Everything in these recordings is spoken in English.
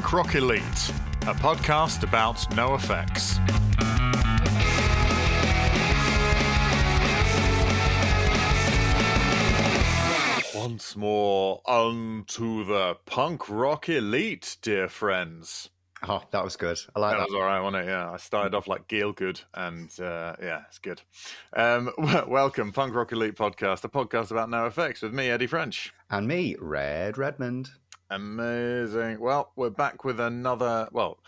Punk Rock Elite, a podcast about NoFX. Once more unto the Punk Rock Elite, dear friends. Oh, that was good. I like that. That was all right, wasn't it? Yeah, I started off like Gail Good, and yeah, it's good. Welcome, Punk Rock Elite Podcast, a podcast about NoFX with me, Eddie French. And me, Red Redmond. Amazing. Well, we're back with another, well,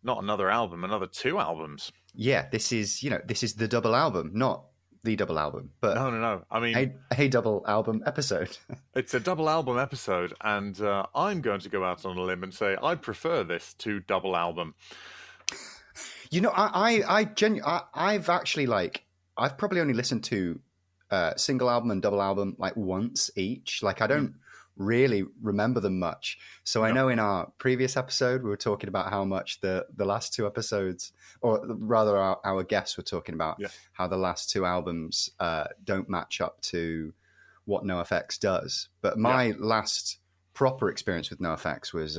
not another album, another two albums. Yeah, this is the double album, not the double album, but No. I mean, a double album episode. It's a double album episode, and I'm going to go out on a limb and say I prefer this to double album. You know, I've actually I've probably only listened to single album and double album like once each. Like I don't really remember them much. So I know in our previous episode we were talking about how much the last two episodes, or rather our guests were talking about how the last two albums don't match up to what NoFX does. But my last proper experience with NoFX was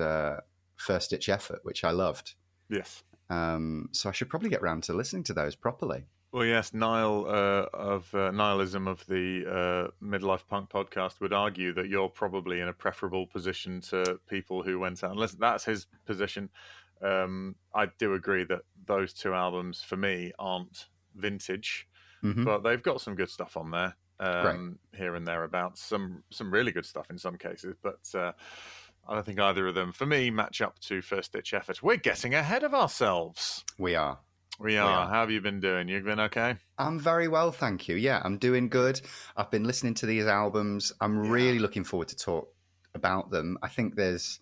First Ditch Effort, which I loved. Yes. So I should probably get round to listening to those properly. Well, yes, Niall of Nihilism of the Midlife Punk podcast would argue that you're probably in a preferable position to people who went out and listened. That's his position. I do agree that those two albums, for me, aren't vintage, but they've got some good stuff on there here and thereabouts. Some really good stuff in some cases, but I don't think either of them, for me, match up to First Ditch Effort. We're getting ahead of ourselves. We are. How have you been doing? You've been okay? I'm very well, thank you. Yeah, I'm doing good. I've been listening to these albums. I'm really looking forward to talk about them. I think there's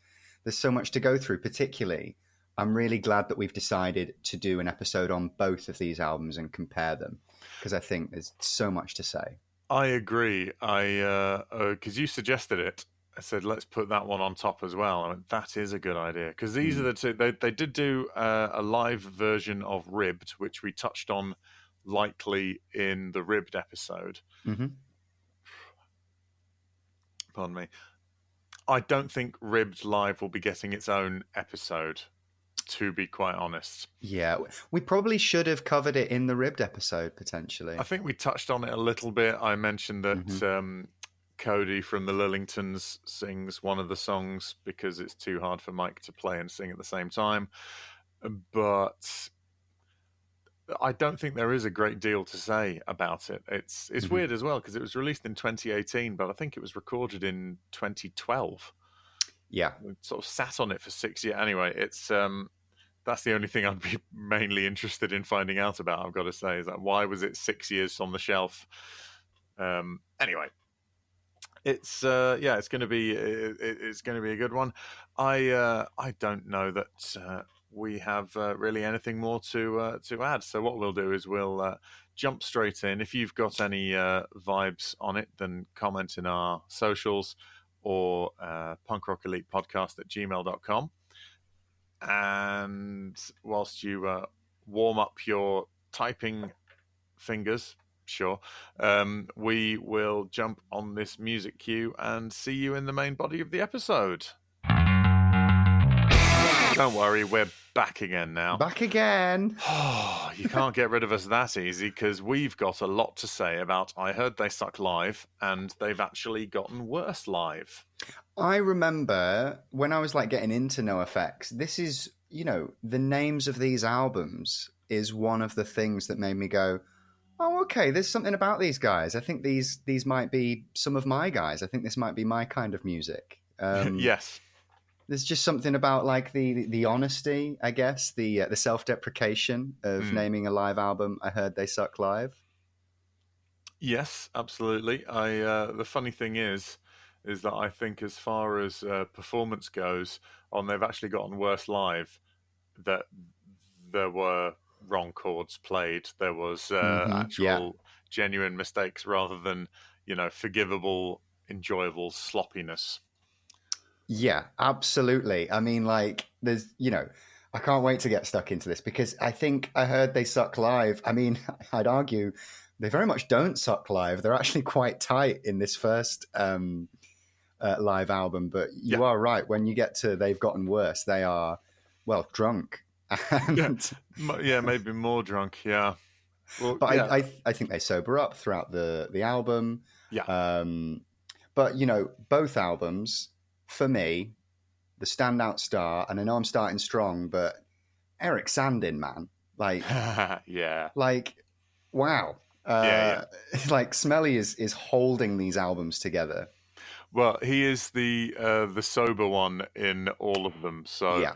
so much to go through, particularly. I'm really glad that we've decided to do an episode on both of these albums and compare them, because I think there's so much to say. I agree. Because you suggested it. I said, let's put that one on top as well. I mean, that is a good idea. Because these are the two. They did do a live version of Ribbed, which we touched on lightly in the Ribbed episode. Pardon me. I don't think Ribbed Live will be getting its own episode, to be quite honest. Yeah, we probably should have covered it in the Ribbed episode, potentially. I think we touched on it a little bit. I mentioned that... Cody from the Lillingtons sings one of the songs because it's too hard for Mike to play and sing at the same time. But I don't think there is a great deal to say about it. It's weird as well because it was released in 2018, but I think it was recorded in 2012. Yeah. We sort of sat on it for 6 years. Anyway, it's that's the only thing I'd be mainly interested in finding out about, I've got to say, is that why was it 6 years on the shelf? Anyway. It's going to be a good one. I don't know that we have really anything more to add. So what we'll do is we'll jump straight in. If you've got any vibes on it, then comment in our socials or punkrockelitepodcast@gmail.com. And whilst you warm up your typing fingers. Sure. We will jump on this music cue and see you in the main body of the episode. Don't worry, we're back again now. Back again. You can't get rid of us that easy because we've got a lot to say about I Heard They Suck Live, and they've actually gotten worse live. I remember when I was getting into NoFX, this is, the names of these albums is one of the things that made me go, oh, okay, there's something about these guys. I think these might be some of my guys. I think this might be my kind of music. Yes. There's just something about the honesty, I guess, the self-deprecation of naming a live album I Heard They Suck Live. Yes, absolutely. The funny thing is that I think as far as performance goes, they've actually gotten worse live, that there were wrong chords played. There was actual genuine mistakes rather than, forgivable, enjoyable sloppiness. Yeah, absolutely. I mean, there's, I can't wait to get stuck into this because I think I Heard They Suck Live. I mean, I'd argue they very much don't suck live. They're actually quite tight in this first live album. But you are right. When you get to They've Gotten Worse, they are well, drunk. Yeah, And yeah, maybe more drunk. Yeah. Well, but yeah, I think they sober up throughout the album. yeah. Um, but both albums for me, the standout star, and I know I'm starting strong, but Eric Sandin, man, Yeah, like wow, yeah, yeah. like Smelly is holding these albums together. Well, he is the sober one in all of them. So Yeah.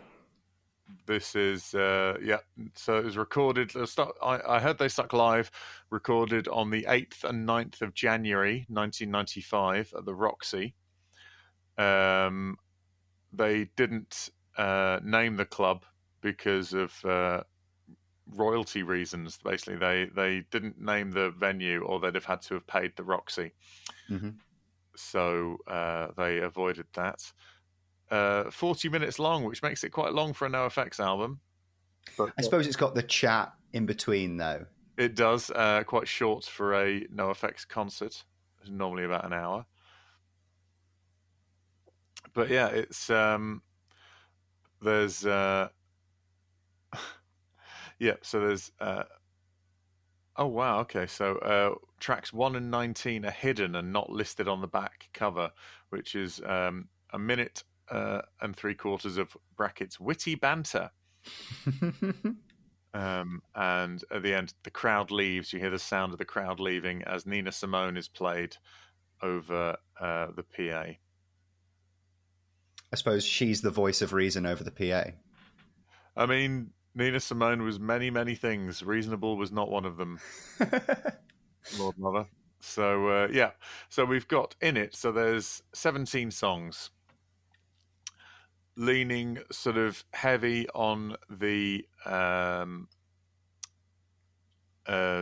this is yeah. So it was recorded. I heard they stuck live, recorded on the 8th and 9th of January, 1995, at the Roxy. They didn't name the club because of royalty reasons. Basically, they didn't name the venue, or they'd have had to have paid the Roxy. Hmm. So they avoided that. 40 minutes long, which makes it quite long for a NoFX album. But I suppose it's got the chat in between though. it does, quite short for a NoFX concert. It's normally about an hour. But yeah, it's there's yeah, so there's oh wow, okay. So tracks 1 and 19 are hidden and not listed on the back cover, which is a minute and 3/4 of brackets witty banter. And at the end, the crowd leaves. You hear the sound of the crowd leaving as Nina Simone is played over the PA. I suppose she's the voice of reason over the PA. I mean, Nina Simone was many, many things. Reasonable was not one of them, Lord Mother. So, yeah. So we've got in it, so there's 17 songs, leaning sort of heavy on the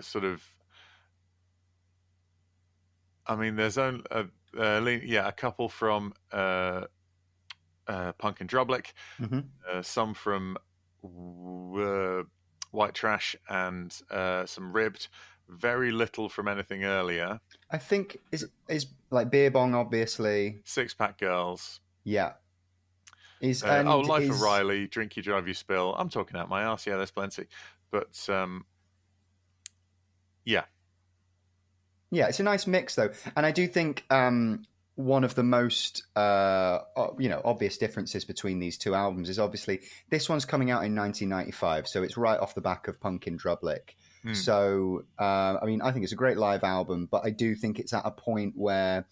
sort of. I mean, there's only a couple from Punk and Drublick, Hmm. some from White Trash, and some Ribbed. Very little from anything earlier. I think is like Beer Bong, obviously. Six Pack Girls. Yeah. Is and Life of is Riley, Drink You Drive You Spill. I'm talking out my arse. Yeah, there's plenty. But yeah. Yeah, it's a nice mix though, and I do think one of the most obvious differences between these two albums is obviously this one's coming out in 1995, so it's right off the back of Punkin' Drublick. Mm, So I mean, I think it's a great live album, but I do think it's at a point where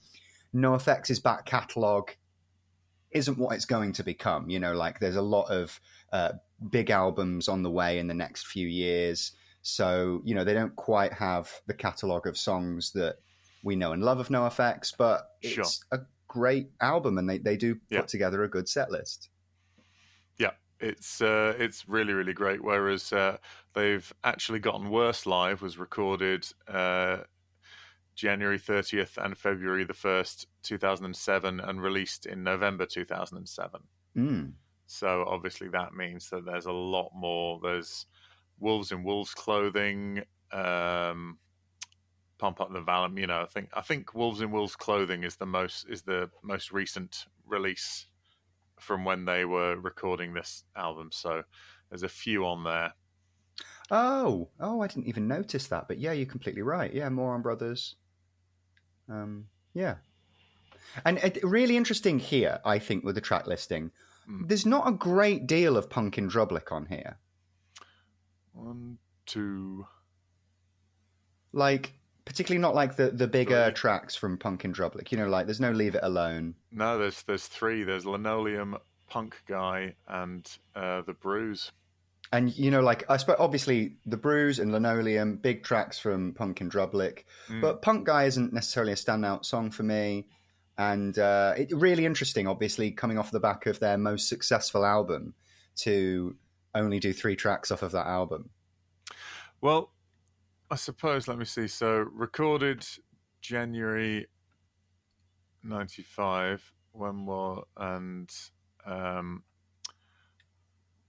NoFX's back catalogue isn't what it's going to become. Like there's a lot of big albums on the way in the next few years. So, they don't quite have the catalogue of songs that we know and love of NoFX, but sure. it's a great album and they do Yeah. put together a good set list. Yeah. It's really, really great. Whereas they've actually gotten worse live was recorded January 30th and February the 1st, 2007, and released in November 2007. Mm. So obviously that means that there's a lot more. There's Wolves in Wolves Clothing, Pump Up the Valum. I think Wolves in Wolves Clothing is the most recent release from when they were recording this album. So there's a few on there. Oh, I didn't even notice that. But yeah, you're completely right. Yeah, Moron Brothers. Yeah. And really interesting here, I think, with the track listing. There's not a great deal of Punkin' Drublick on here. 1, 2, like particularly not like the bigger 3. tracks from Punkin' Drublick. Like there's no Leave It Alone. No, there's 3. There's Linoleum, Punk Guy, and The Bruise. And like I suppose obviously The Bruise and Linoleum, big tracks from Punkin' Drublick, but Punk Guy isn't necessarily a standout song for me. And it's really interesting, obviously, coming off the back of their most successful album, to only do 3 tracks off of that album. Well, I suppose, let me see. So recorded January 95, and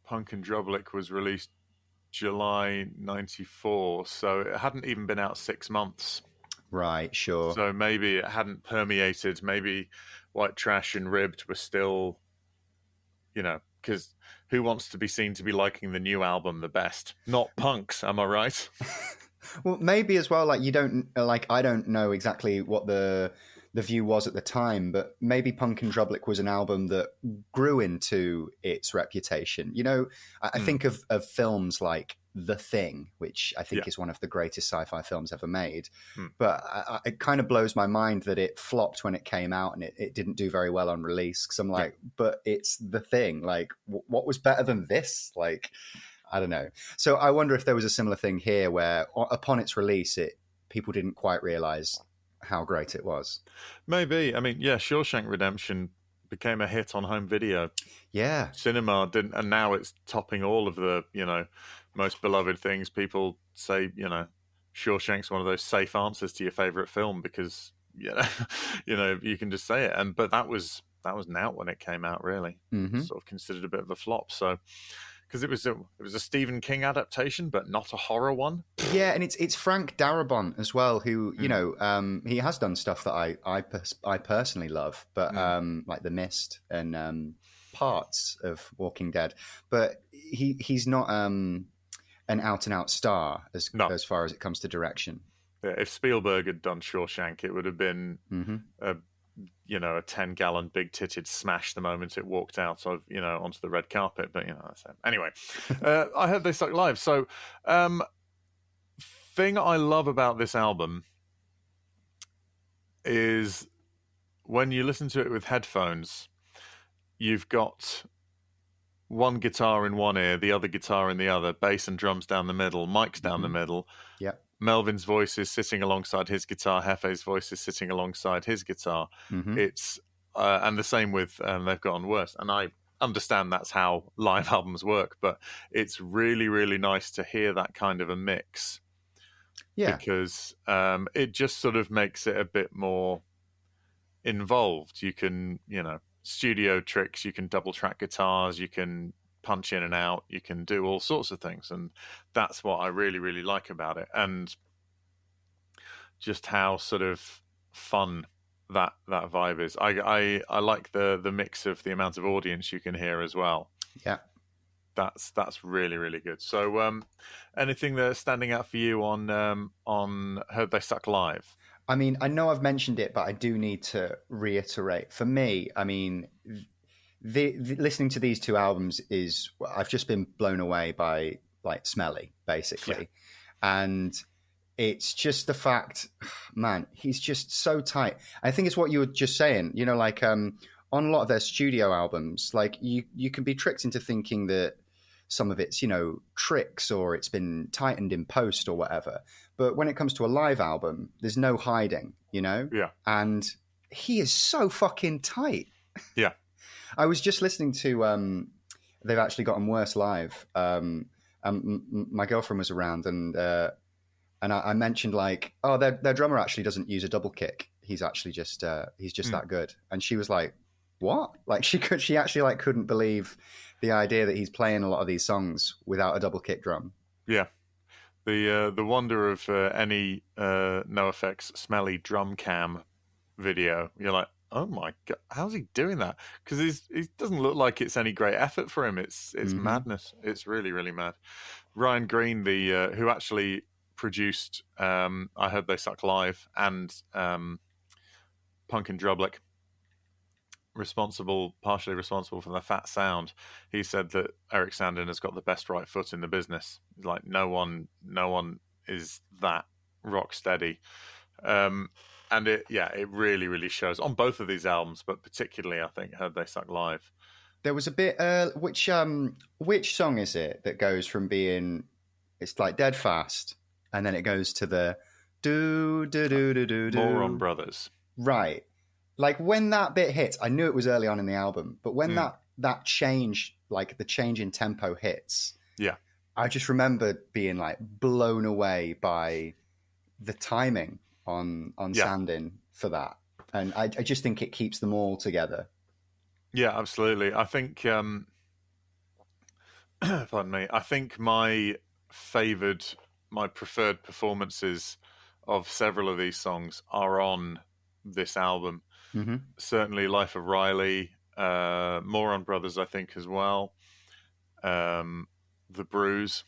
Punk and Drublick was released July 94. So it hadn't even been out 6 months. Right, sure. So maybe it hadn't permeated. Maybe White Trash and Ribbed were still, because who wants to be seen to be liking the new album the best? Not punks, am I right? Well, maybe as well. Like you don't like. I don't know exactly what the view was at the time, but maybe Punk in Drublic was an album that grew into its reputation. You know, I think of films like The Thing, which I think is one of the greatest sci-fi films ever made. But it kind of blows my mind that it flopped when it came out and it didn't do very well on release. Because I'm like, but it's The Thing. Like, what was better than this? Like, I don't know. So I wonder if there was a similar thing here where upon its release, people didn't quite realize how great it was. Maybe. I mean, yeah, Shawshank Redemption became a hit on home video. Yeah. Cinema didn't, and now it's topping all of the, most beloved things. People say, Shawshank's one of those safe answers to your favorite film because, you can just say it. But that was out when it came out, really. Sort of considered a bit of a flop. So, because it was a Stephen King adaptation, but not a horror one. Yeah, and it's Frank Darabont as well, who he has done stuff that I personally love, but like The Mist and parts of Walking Dead. But he's not an out and out star as far as it comes to direction. Yeah, if Spielberg had done Shawshank, it would have been a 10-gallon big-titted smash the moment it walked out of, onto the red carpet. But, that's it. Anyway, I heard they suck live. So, thing I love about this album is when you listen to it with headphones, you've got one guitar in one ear, the other guitar in the other, bass and drums down the middle, mics down the middle. Yeah. Melvin's voice is sitting alongside his guitar. Hefe's voice is sitting alongside his guitar. It's and the same with They've Gotten Worse. And I understand that's how live albums work, but it's really, really nice to hear that kind of a mix. Yeah, because it just sort of makes it a bit more involved. You can, studio tricks. You can double track guitars. You can punch in and out. You can do all sorts of things, and that's what I really, really like about it, and just how sort of fun that vibe is. I like the mix of the amount of audience you can hear as well. Yeah, that's really, really good. So, anything that's standing out for you on Heard They Suck Live? I mean, I know I've mentioned it, but I do need to reiterate. For me, I mean, the listening to these two albums I've just been blown away by like Smelly, basically. And it's just the fact, man, he's just so tight. I think it's what you were just saying, like on a lot of their studio albums, like you can be tricked into thinking that some of it's, tricks or it's been tightened in post or whatever. But when it comes to a live album, there's no hiding, Yeah. And he is so fucking tight. Yeah. I was just listening to They've Actually Gotten Worse live. My girlfriend was around and I mentioned like, oh, their drummer actually doesn't use a double kick. He's actually just that good. And she was like, what? Like she actually like couldn't believe the idea that he's playing a lot of these songs without a double kick drum. Yeah. The wonder of any NoFX Smelly drum cam video. You're like, oh my god, how's he doing that? Because he doesn't look like it's any great effort for him. It's madness. It's really, really mad. Ryan Green, who actually produced I Heard They Suck Live and Punk in Drublic, partially responsible for the fat sound. He said that Eric Sandin has got the best right foot in the business. Like no one is that rock steady. And it really, really shows on both of these albums, but particularly I think Heard They Suck Live. There was a bit which song is it that goes from being, it's like dead fast and then it goes to the do do do do do do. Moron Brothers. Right. Like when that bit hits, I knew it was early on in the album, but when that change, like the change in tempo hits, I just remember being like blown away by the timing on Sandin for that. And I just think it keeps them all together. Yeah, absolutely. I think, pardon me, I think my preferred performances of several of these songs are on this album. Mm-hmm. Certainly Life of Riley, Moron Brothers, I think, as well. The Bruise.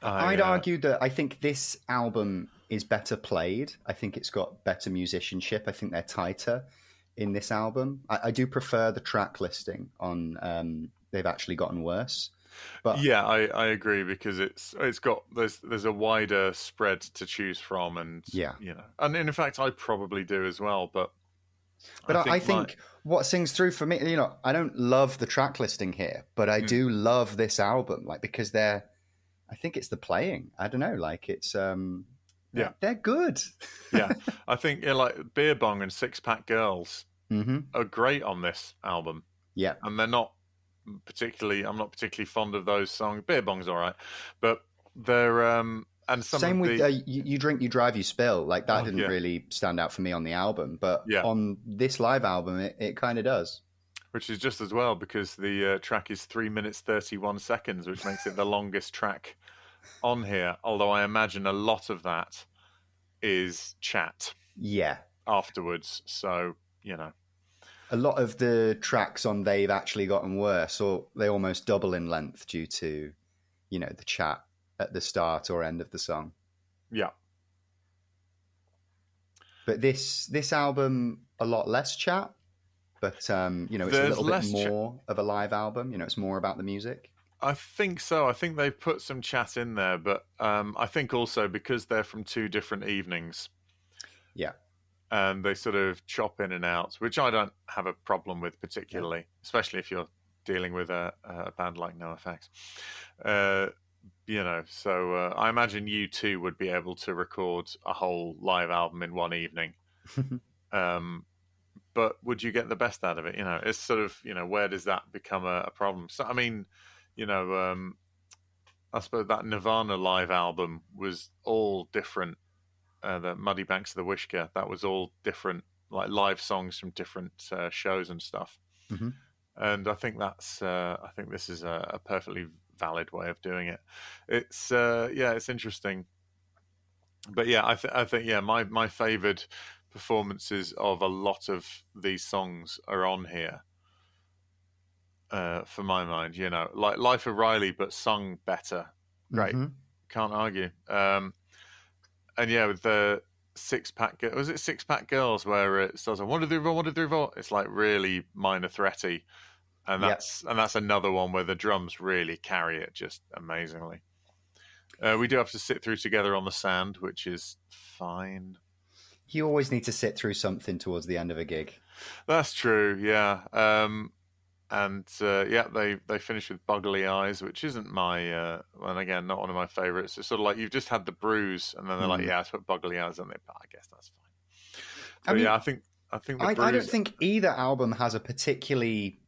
I'd argue that I think this album is better played. I think it's got better musicianship. I think they're tighter in this album. I do prefer the track listing on They've Actually Gotten Worse. But Yeah, I agree, because it's got there's a wider spread to choose from, and yeah. and in fact I probably do as well. But I think what sings through for me, I don't love the track listing here, but I do love this album, like, because I think it's the playing. I don't know, like it's yeah, they're good. yeah, I think like Beer Bong and Six Pack Girls Mm-hmm. are great on this album, Yeah. and they're not particularly. I'm not particularly fond of those songs. Beer Bong's all right, but they're and some Same of with the You Drink, You Drive, You Spill. Like that didn't yeah, really stand out for me on the album, but yeah, on this live album, it kind of does. which is just as well, because the track is 3 minutes 31 seconds, which makes it the longest track on here. Although I imagine a lot of that is chat Yeah. afterwards. So, A lot of the tracks on They've Actually Gotten Worse, or they almost double in length due to, the chat at the start or end of the song. yeah. But this album, a lot less chat, but it's a little bit more of a live album. It's more about the music. I think so. I think they've put some chat in there, but I think also because they're from two different evenings, Yeah. and they sort of chop in and out, which I don't have a problem with particularly, especially if you're dealing with a band like NoFX. So I imagine U2 would be able to record a whole live album in one evening. But would you get the best out of it? It's sort of, where does that become a problem? So, I mean, I suppose that Nirvana live album was all different. The Muddy Banks of the Wishkah, that was all different, like live songs from different shows and stuff. Mm-hmm. And I think I think this is a perfectly valid way of doing it. It's interesting. But yeah, I think my favoured performances of a lot of these songs are on here. For my mind, like Life of Riley, but sung better. Great, can't argue. And yeah, with the Six Pack, was it Six Pack Girls, where it starts on 1 2 3 4 1 2 3 4? It's like really minor threaty, and that's another one where the drums really carry it just amazingly. We do have to sit through Together on the Sand, which is fine. You always need to sit through something towards the end of a gig. That's true, yeah. They finish with Buggly Eyes, which isn't my, and again, not one of my favourites. It's sort of like you've just had the bruise, and then they're like, yeah, I put Buggly Eyes on it, but I guess that's fine. But I think the bruise... I don't think either album has a particularly...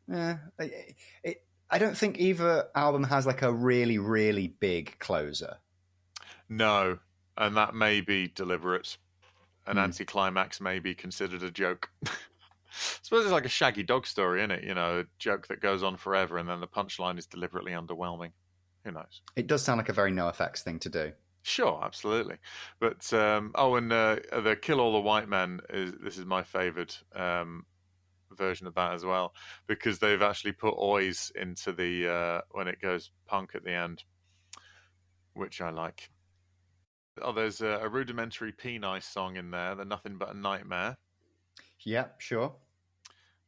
I don't think either album has like a really, really big closer. No, and that may be deliberate. An anticlimax may be considered a joke. I suppose it's like a Shaggy Dog story, isn't it? A joke that goes on forever, and then the punchline is deliberately underwhelming. Who knows? It does sound like a very NoFX thing to do. Sure, absolutely. But the Kill All the White Men this is my favoured version of that as well, because they've actually put Ois into the when it goes punk at the end, which I like. Oh, there's a rudimentary P-Nice song in there, the Nothing But a Nightmare. Yeah, sure.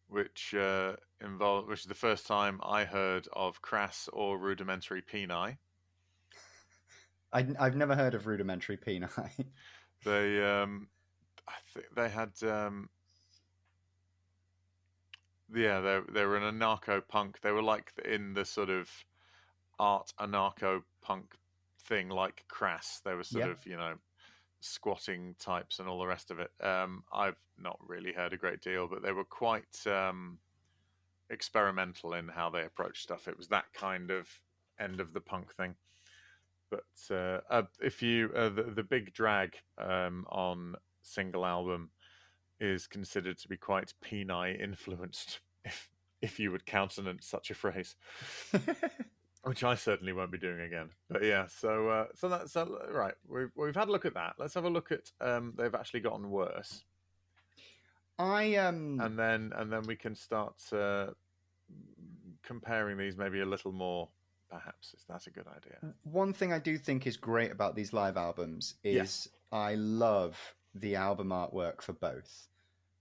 Which is the first time I heard of Crass or Rudimentary Peni. I've never heard of Rudimentary Peni. They, I think they had, they were an anarcho-punk. They were like in the sort of art anarcho-punk thing, like Crass. They were sort of, squatting types and all the rest of it. I've not really heard a great deal, but they were quite experimental in how they approached stuff. It was that kind of end of the punk thing. But if you the Big Drag on single album is considered to be quite Peni influenced, if you would countenance such a phrase. Which I certainly won't be doing again. But yeah, so that's right. We've had a look at that. Let's have a look at They've Actually Gotten Worse. I and then we can start comparing these maybe a little more. Perhaps that's a good idea. one thing I do think is great about these live albums Yes. is I love the album artwork for both.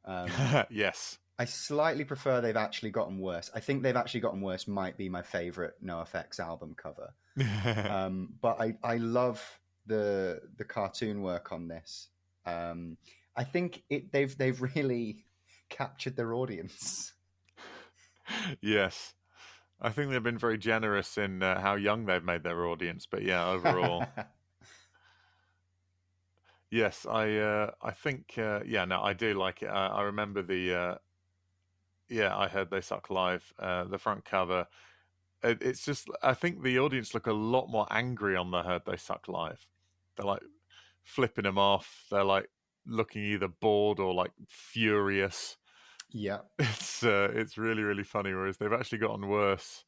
Um, Yes. I slightly prefer they've actually gotten worse. I think they've actually gotten worse might be my favorite NoFX album cover. But I love the cartoon work on this. I think they've really captured their audience. Yes. I think they've been very generous in how young they've made their audience, but yeah, overall, yes, I think yeah, no, I do like it. I remember I heard They Suck live. The front cover, it's just I think the audience look a lot more angry on the Heard They Suck live. They're like flipping them off. They're like looking either bored or like furious. Yeah. It's really funny. Whereas they've actually gotten worse.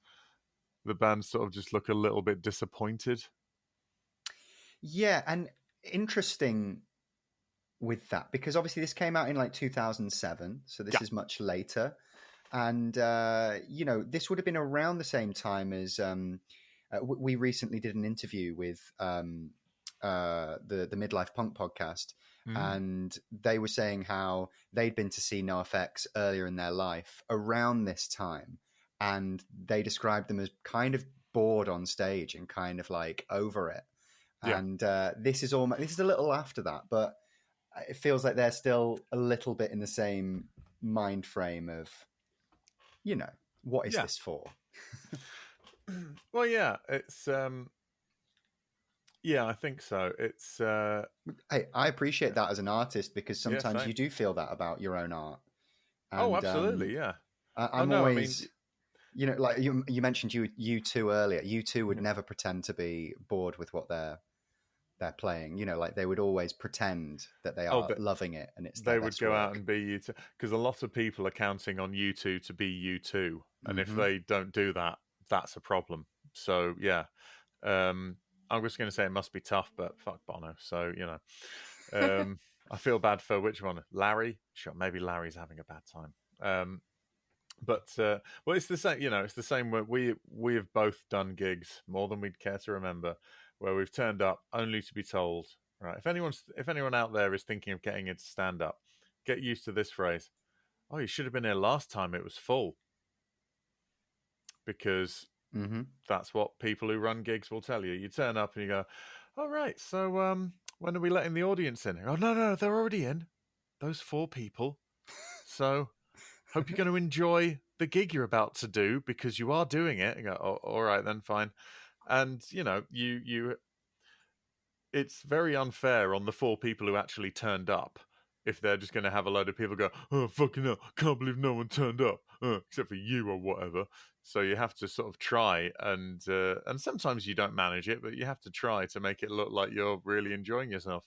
The band sort of just look a little bit disappointed. Yeah, and interesting with that because obviously this came out in like 2007, so this Yeah. is much later. And this would have been around the same time as we recently did an interview with the Midlife Punk podcast, Mm. and they were saying how they'd been to see NoFX earlier in their life around this time, and they described them as kind of bored on stage and kind of like over it. Yeah. And this is a little after that, but it feels like they're still a little bit in the same mind frame of, what is Yeah. this for? Well, yeah, it's yeah, I think so. It's I appreciate that as an artist because yeah, sometimes same. you do feel that about your own art. Oh, And absolutely, yeah. Oh I'm no, I mean, always, like you mentioned U2 earlier. U2 would yeah. never pretend to be bored with what they're playing. Like they would always pretend that they Oh, are loving it and it's they their would best go out work. and be U2 because a lot of people are counting on U2 to be U2, and if Hmm. they don't do that, that's a problem. So yeah, I'm just going to say it must be tough, but fuck Bono. So I feel bad for which one, Larry. Sure, maybe Larry's having a bad time. But well, it's the same. It's the same. Where we have both done gigs more than we'd care to remember, where we've turned up only to be told, right? If anyone out there is thinking of getting into stand up, get used to this phrase. Oh, you should have been here last time. It was full, because Hmm. that's what people who run gigs will tell you. You turn up and you go, "All right, so when are we letting the audience in?" Oh no, they're already in. Those 4 people. So hope you're going to enjoy the gig you're about to do because you are doing it. You go, oh, all right, then fine. And you it's very unfair on the 4 people who actually turned up if they're just going to have a load of people go, oh fucking hell, can't believe no one turned up, except for you or whatever. So you have to sort of try, and sometimes you don't manage it, but you have to try to make it look like you're really enjoying yourself.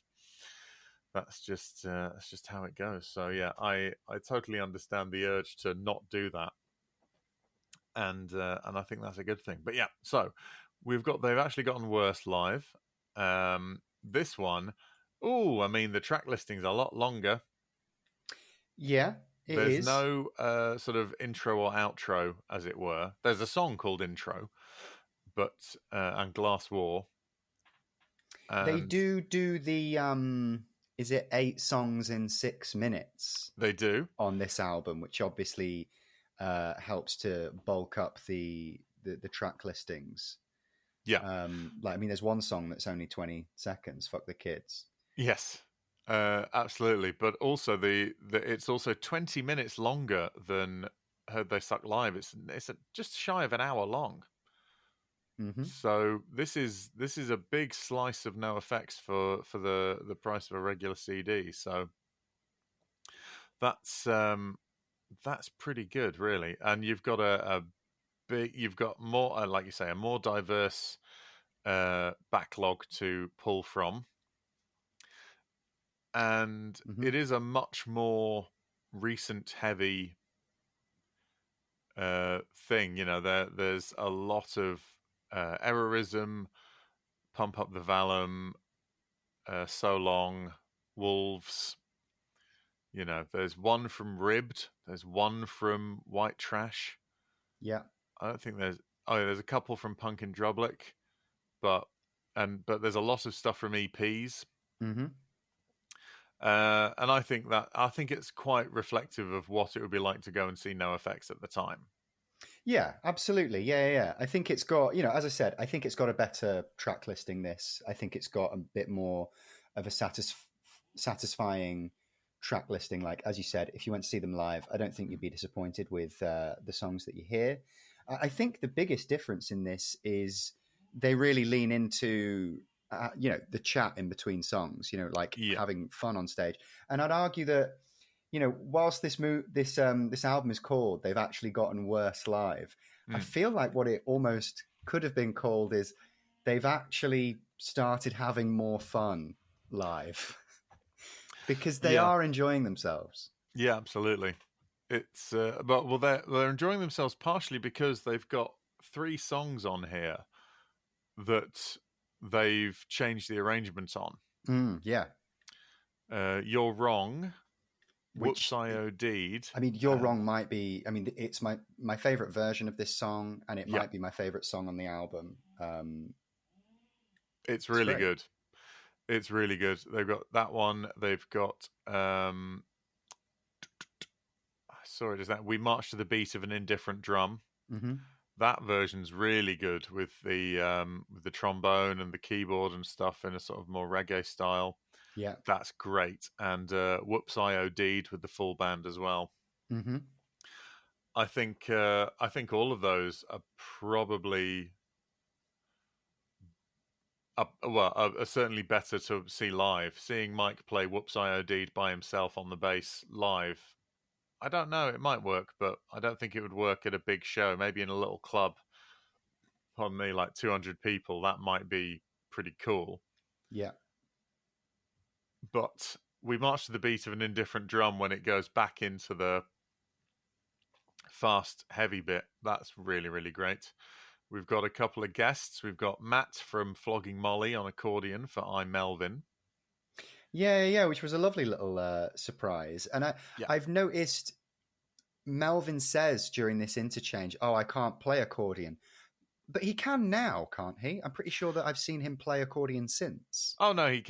That's just how it goes. So yeah, I totally understand the urge to not do that, and I think that's a good thing. But yeah, so they've actually gotten worse live. This one, oh, I mean the track listing's a lot longer. Yeah, it There's is. no sort of intro or outro, as it were. There's a song called Intro, but and Glass War, They and do the is it 8 songs in 6 minutes they do. on this album, which obviously helps to bulk up the track listings. Yeah. There's one song that's only 20 seconds. Fuck the kids. Yes. Absolutely, but also the it's also 20 minutes longer than Heard They Suck live. It's just shy of an hour long. Mm-hmm. So this is a big slice of no effects for the price of a regular CD. So that's pretty good, really. And you've got you've got more, like you say, a more diverse backlog to pull from, and Mm-hmm. it is a much more recent heavy thing. There's a lot of errorism, Pump Up the Valum, So Long, Wolves, You know, there's one from Ribbed. There's one from White Trash. Yeah. I don't think there's. Oh, yeah, there's a couple from Punk and Drublic, but but there's a lot of stuff from EPs. Mm-hmm. And I think it's quite reflective of what it would be like to go and see NoFX at the time. Yeah, absolutely. Yeah. I think it's got, as I said, I think it's got a better track listing. I think it's got a bit more of a satisfying track listing. Like, as you said, if you went to see them live, I don't think you'd be disappointed with the songs that you hear. I think the biggest difference in this is they really lean into, the chat in between songs, like Yeah. having fun on stage. And I'd argue that, whilst this album is called "They've Actually Gotten Worse Live," I feel like what it almost could have been called is "They've Actually Started Having More Fun Live," because they Yeah. are enjoying themselves. Yeah, absolutely. It's they're enjoying themselves partially because they've got 3 songs on here that they've changed the arrangements on. Yeah. You're Wrong, Whoops Which, I OD'd. I mean, "You're Wrong" might be. I mean, it's my favorite version of this song, and it Yeah. might be my favorite song on the album. It's really great. good. It's really good. They've got that one. They've got sorry, does that We March to the Beat of an Indifferent Drum. Mm-hmm. That version's really good with the trombone and the keyboard and stuff in a sort of more reggae style. Yeah. That's great. And Whoops I OD'd with the full band as well. Mm-hmm. I think all of those are probably are certainly better to see live. Seeing Mike play Whoops I OD'd by himself on the bass live, I don't know. It might work, but I don't think it would work at a big show. Maybe in a little club, pardon me, like 200 people. That might be pretty cool. Yeah. But We March to the Beat of an Indifferent Drum when it goes back into the fast, heavy bit. That's really, really great. We've got a couple of guests. We've got Matt from Flogging Molly on accordion for I'm Melvin. Yeah, which was a lovely little surprise. And I've noticed Melvin says during this interchange, "Oh, I can't play accordion." But he can now, can't he? I'm pretty sure that I've seen him play accordion since. Oh no, he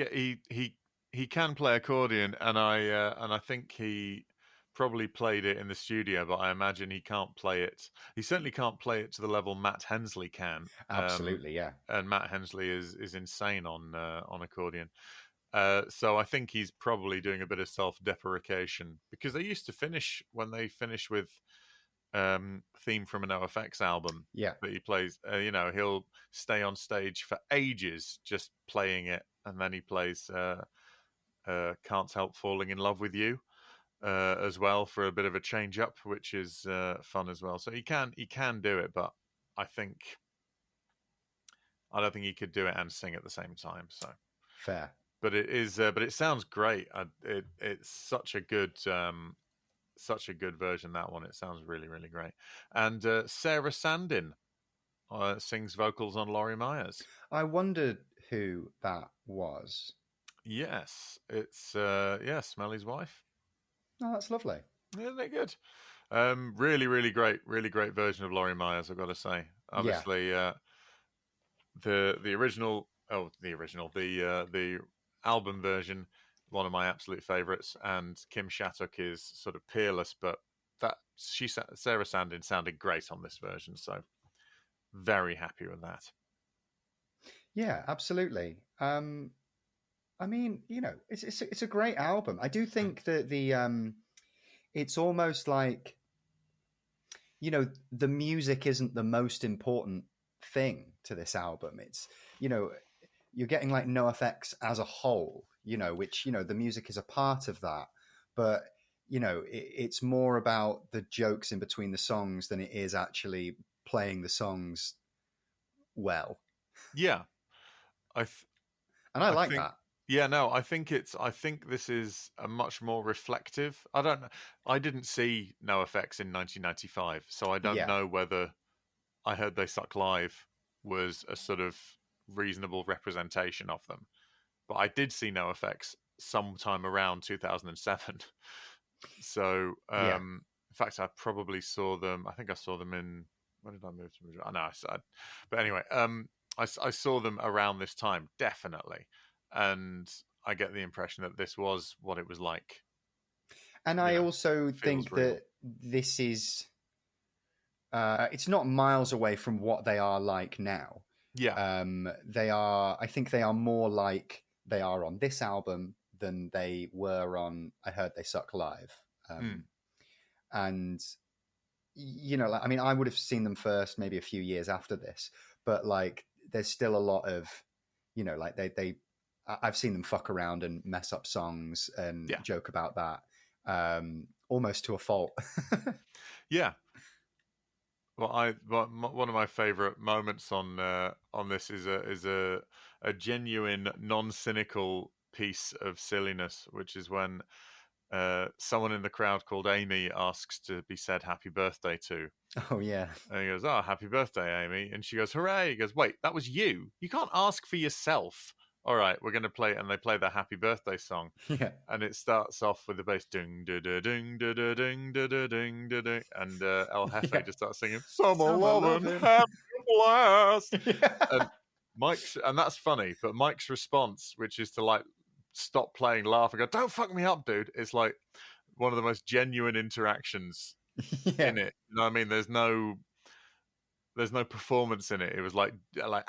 can play accordion, and I think he probably played it in the studio, but I imagine he can't play it. He certainly can't play it to the level Matt Hensley can. Absolutely, yeah. And Matt Hensley is insane on accordion. So I think he's probably doing a bit of self-deprecation because they used to finish when they finish with theme from an NoFX album. Yeah, that he plays. He'll stay on stage for ages just playing it, and then he plays "Can't Help Falling in Love with You" as well for a bit of a change up, which is fun as well. So he can do it, but I don't think he could do it and sing at the same time. So fair. But it is, but it sounds great. It's such a good version, that one. It sounds really, really great. And Sarah Sandin sings vocals on Laurie Myers. I wondered who that was. Yes, it's Smelly's wife. Oh, that's lovely. Isn't it good? Really, really great version of Laurie Myers, I've got to say. Obviously, the original. Oh, the album version, one of my absolute favorites, and Kim Shattuck is sort of peerless, but Sarah Sandin sounded great on this version, so very happy with that. Yeah, absolutely. I mean, it's a great album. I do think that it's almost like, the music isn't the most important thing to this album. It's, you're getting like NoFX as a whole, which, the music is a part of that. But, it's more about the jokes in between the songs than it is actually playing the songs well. Yeah. I like think, that. Yeah, no, I think this is a much more reflective. I don't know. I didn't see NoFX in 1995, so I don't know whether I Heard They Suck Live was a sort of reasonable representation of them. But I did see NoFX sometime around 2007. So, Yeah. in fact, I probably saw them. I think I saw them in. When did I move to Madrid? I know, but anyway, I saw them around this time, definitely, and I get the impression that this was what it was like. And You I know, also feels think real. that this is it's not miles away from what they are like now. Yeah. They are, I think they are more like they are on this album than they were on I Heard They Suck Live. Mm. And, you know, like, I mean, I would have seen them first maybe a few years after this, but like there's still a lot of, you know, like I've seen them fuck around and mess up songs and Yeah. joke about that almost to a fault. Yeah. Well, one of my favorite moments on this is a genuine non-cynical piece of silliness, which is when someone in the crowd called Amy asks to be said happy birthday to. Oh, yeah. And he goes, "Oh, happy birthday, Amy." And she goes, "Hooray." He goes, "Wait, that was you? You can't ask for yourself." All right, we're going to play. And they play their happy birthday song. Yeah. And it starts off with the bass ding da da ding da da ding da da ding da ding, and El Jefe Yeah. just starts singing "Summer Summer Lovin', Lovin'. Happy Blast," Yeah. and that's funny. But Mike's response, which is to like stop playing, laugh, and go, "Don't fuck me up, dude," it's like one of the most genuine interactions Yeah. in it. You know what I mean? There's no performance in it. It was like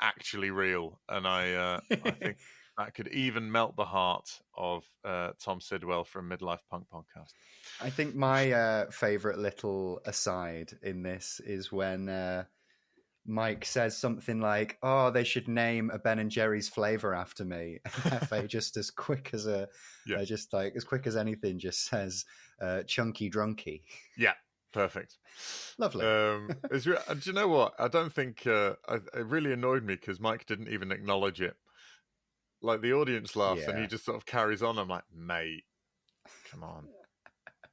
actually real, and I think that could even melt the heart of Tom Sidwell from Midlife Punk Podcast. I think my favorite little aside in this is when Mike says something like, "Oh, they should name a Ben and Jerry's flavor after me." Hefe just as quick as Yeah. just like as quick as anything, just says "chunky drunky." Yeah, perfect. Lovely. Do you know what? I don't think it really annoyed me because Mike didn't even acknowledge it. Like the audience laughs and he Yeah. just sort of carries on. I'm like, mate, come on.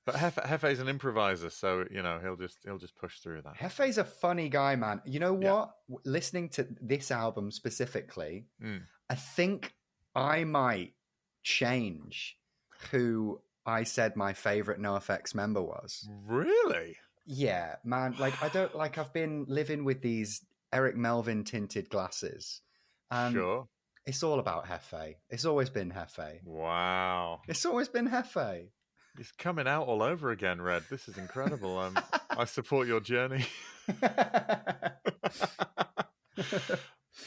But Hefe's an improviser, so you know he'll just push through that. Hefe's a funny guy, man. You know Yeah. what? Listening to this album specifically, Mm. I think I might change who I said my favorite NoFX member was. Really? Yeah, man. Like I don't like. I've been living with these Eric Melvin tinted glasses, and Sure. it's all about Hefe. It's always been Hefe. Wow. It's always been Hefe. He's coming out all over again, Red. This is incredible. I support your journey.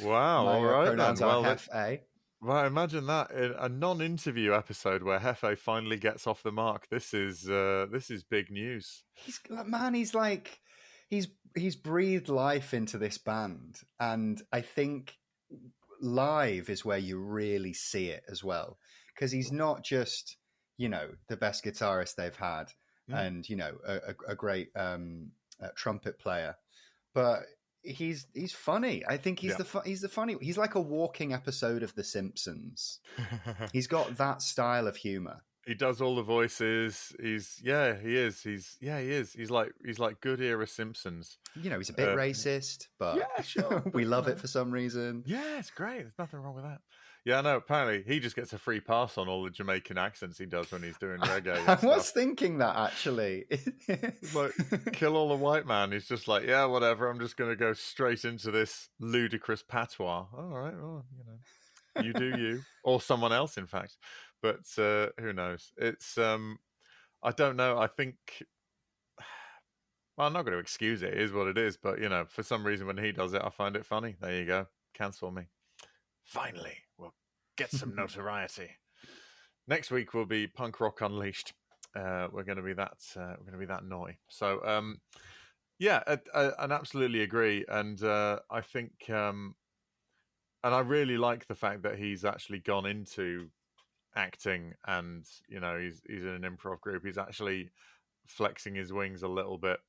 Wow. My All right then. pronouns are Hefe. Well, imagine that in a non-interview episode where Hefe finally gets off the mark. This is big news. He's like he's breathed life into this band, and I think live is where you really see it as well, because he's not just, you know, the best guitarist they've had and, you know, a great trumpet player, but he's funny. I think he's the funny. He's like a walking episode of The Simpsons. He's got that style of humor. He does all the voices. He is. He's like good era Simpsons. You know, he's a bit racist, but yeah, sure. we love it for some reason. Yeah, it's great. There's nothing wrong with that. Yeah, no, apparently he just gets a free pass on all the Jamaican accents he does when he's doing reggae. I was thinking that, actually. It's like, kill all the white man. He's just like, yeah, whatever. I'm just going to go straight into this ludicrous patois. All right, well, you know, you do you. Or someone else, in fact. But who knows? It's, I don't know. I think, well, I'm not going to excuse it. It is what it is. But, you know, for some reason when he does it, I find it funny. There you go. Cancel me. Finally, we'll get some notoriety. Next week will be Punk Rock Unleashed. We're going to be that. We're going to be that naughty. So, yeah, and absolutely agree. And I think, and I really like the fact that he's actually gone into acting, and you know, he's in an improv group. He's actually flexing his wings a little bit.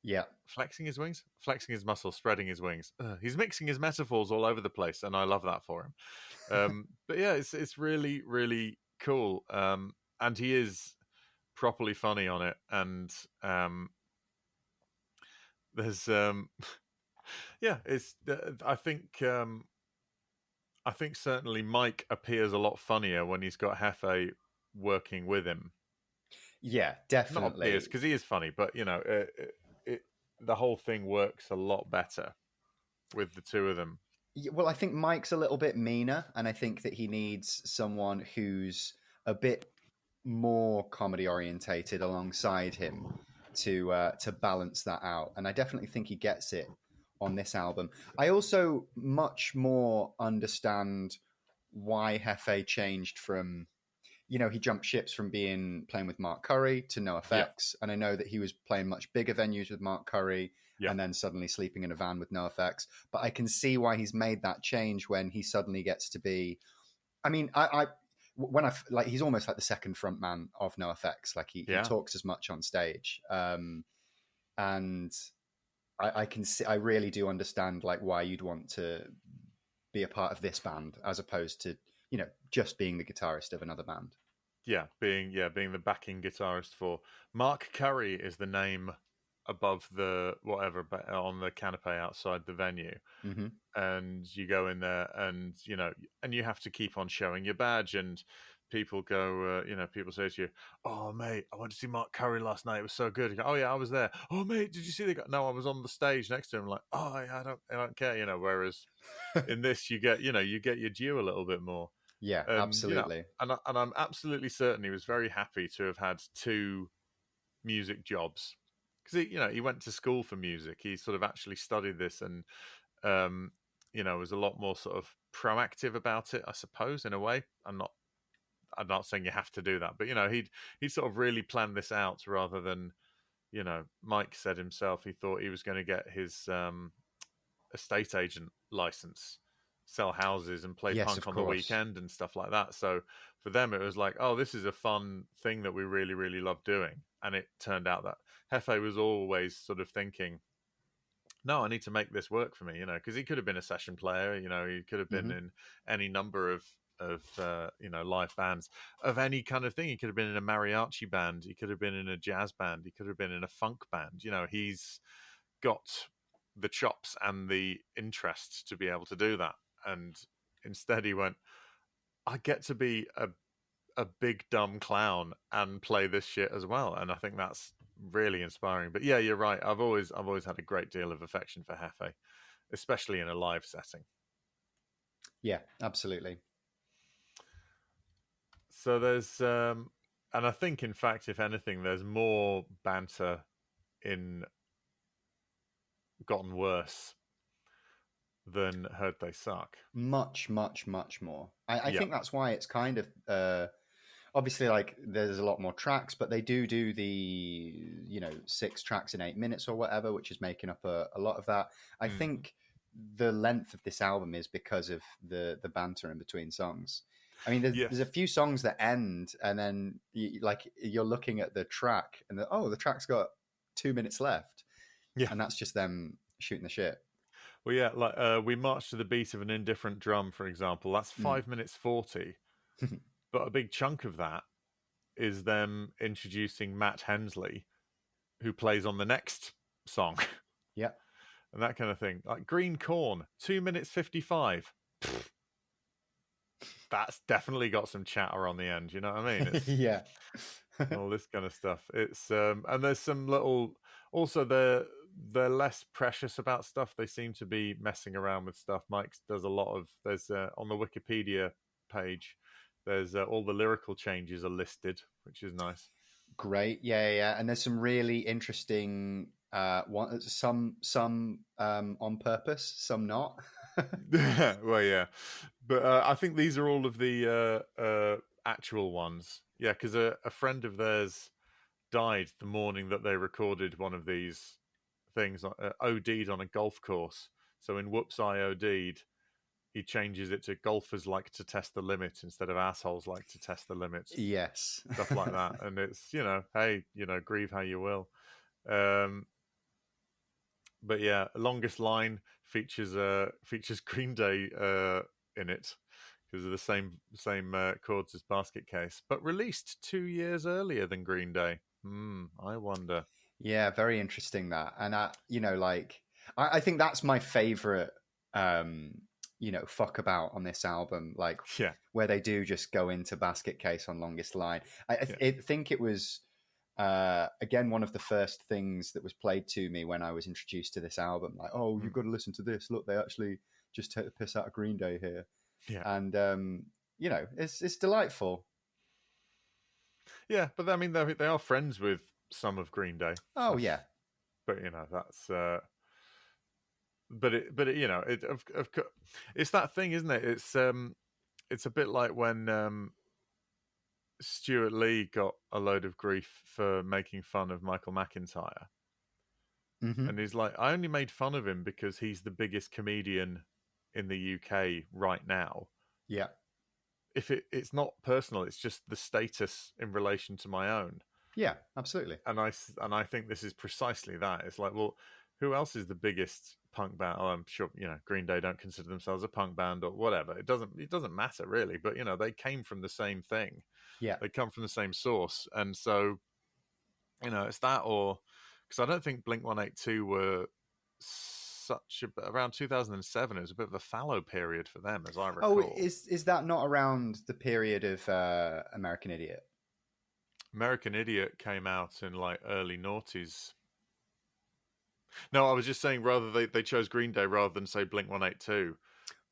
Yeah. Flexing his wings? Flexing his muscles, spreading his wings. He's mixing his metaphors all over the place, and I love that for him. But yeah, it's really, really cool. And he is properly funny on it. And there's yeah, it's I think certainly Mike appears a lot funnier when he's got Hefe working with him. Yeah, Not Pierce, definitely. because he is funny, but the whole thing works a lot better with the two of them. Well, I think Mike's a little bit meaner, and I think that he needs someone who's a bit more comedy orientated alongside him to balance that out. And I definitely think he gets it on this album. I also much more understand why Hefe changed from, he jumped ships from being playing with Mark Curry to Yeah, NoFX, and I know that he was playing much bigger venues with Mark Curry, yeah, and then suddenly sleeping in a van with NoFX. But I can see why he's made that change when he suddenly gets to be. I mean, I when I like he's almost like the second front man of NoFX. Like he yeah, talks as much on stage, and I can see. I really do understand like why you'd want to be a part of this band as opposed to just being the guitarist of another band. being the backing guitarist for Mark Curry is the name above the whatever on the canopy outside the venue. Mm-hmm. And you go in there, and and you have to keep on showing your badge, and people go, people say to you, "Oh mate, I went to see Mark Curry last night, it was so good." You go, "Oh yeah, I was there." "Oh mate, did you see the guy?" "No, I was on the stage next to him." Like, "Oh yeah, I don't care," whereas in this you get your due a little bit more. Yeah, And absolutely. and I'm absolutely certain he was very happy to have had two music jobs, because he went to school for music. He sort of actually studied this, and um, was a lot more sort of proactive about it, I suppose, in a way. I'm not saying you have to do that, but he'd sort of really planned this out rather than, Mike said himself he thought he was going to get his estate agent license, sell houses and play Yes, punk of on the course. weekend and stuff like that. So for them, it was like, oh, this is a fun thing that we really, really love doing. And it turned out that Hefe was always sort of thinking, no, I need to make this work for me, because he could have been a session player, he could have been Hmm. in any number of live bands of any kind of thing. He could have been in a mariachi band, he could have been in a jazz band, he could have been in a funk band. He's got the chops and the interest to be able to do that. And instead, he went, I get to be a big dumb clown and play this shit as well. And I think that's really inspiring. But yeah, you're right. I've always had a great deal of affection for Hefe, especially in a live setting. Yeah, absolutely. So there's and I think in fact, if anything, there's more banter in Gotten Worse than Heard They Suck. Much, much, much more. I Yeah. think that's why it's kind of obviously like there's a lot more tracks, but they do the 6 tracks in 8 minutes or whatever, which is making up a lot of that. I Mm. think the length of this album is because of the banter in between songs. I mean, there's a Yes. few songs that end, and then you're looking at the track, and the track's got 2 minutes left, Yeah. and that's just them shooting the shit. Well, yeah, like we march to the beat of an indifferent drum, for example. That's Mm. 5 minutes 40, but a big chunk of that is them introducing Matt Hensley, who plays on the next song, Yeah. and that kind of thing. Like Green Corn, 2 minutes 55. That's definitely got some chatter on the end. You know what I mean? It's Yeah. all this kind of stuff. It's and there's some little. Also, they're less precious about stuff. They seem to be messing around with stuff. Mike does a lot of. There's on the Wikipedia page. There's all the lyrical changes are listed, which is nice. Great. Yeah, yeah, yeah. And there's some really interesting some on purpose, some not. Well, yeah, but I think these are all of the actual ones. Yeah, because a friend of theirs died the morning that they recorded one of these things. OD'd on a golf course. So in Whoops, I OD'd, he changes it to golfers like to test the limit instead of assholes like to test the limits. Yes. Stuff like that, and it's hey, grieve how you will. Um, but yeah, longest line features Green Day in it because of the same chords as Basket Case, but released 2 years earlier than Green Day. I wonder. Yeah, very interesting that. And I think that's my favorite fuck about on this album, like Yeah. where they do just go into Basket Case on Longest Line. I think it was again one of the first things that was played to me when I was introduced to this album. Like, oh, you've got to listen to this. Look, they actually just take the piss out of Green Day here, Yeah. and it's delightful. Yeah, but I mean, they are friends with some of Green Day. Oh So, yeah, but that's. It's that thing, isn't it? It's a bit like when Stuart Lee got a load of grief for making fun of Michael McIntyre, mm-hmm. and he's like, I only made fun of him because he's the biggest comedian in the UK right now. Yeah. If it's not personal, it's just the status in relation to my own. Yeah, absolutely. And I think this is precisely that. It's like, well, who else is the biggest punk band? Oh, I'm sure Green Day don't consider themselves a punk band or whatever. It doesn't matter really. But they came from the same thing. Yeah. They come from the same source, and so it's that, or because I don't think Blink-182 were around 2007. It was a bit of a fallow period for them, as I recall. Oh, is that not around the period of American Idiot? American Idiot came out in like early noughties. No, I was just saying rather they chose Green Day rather than say Blink-182.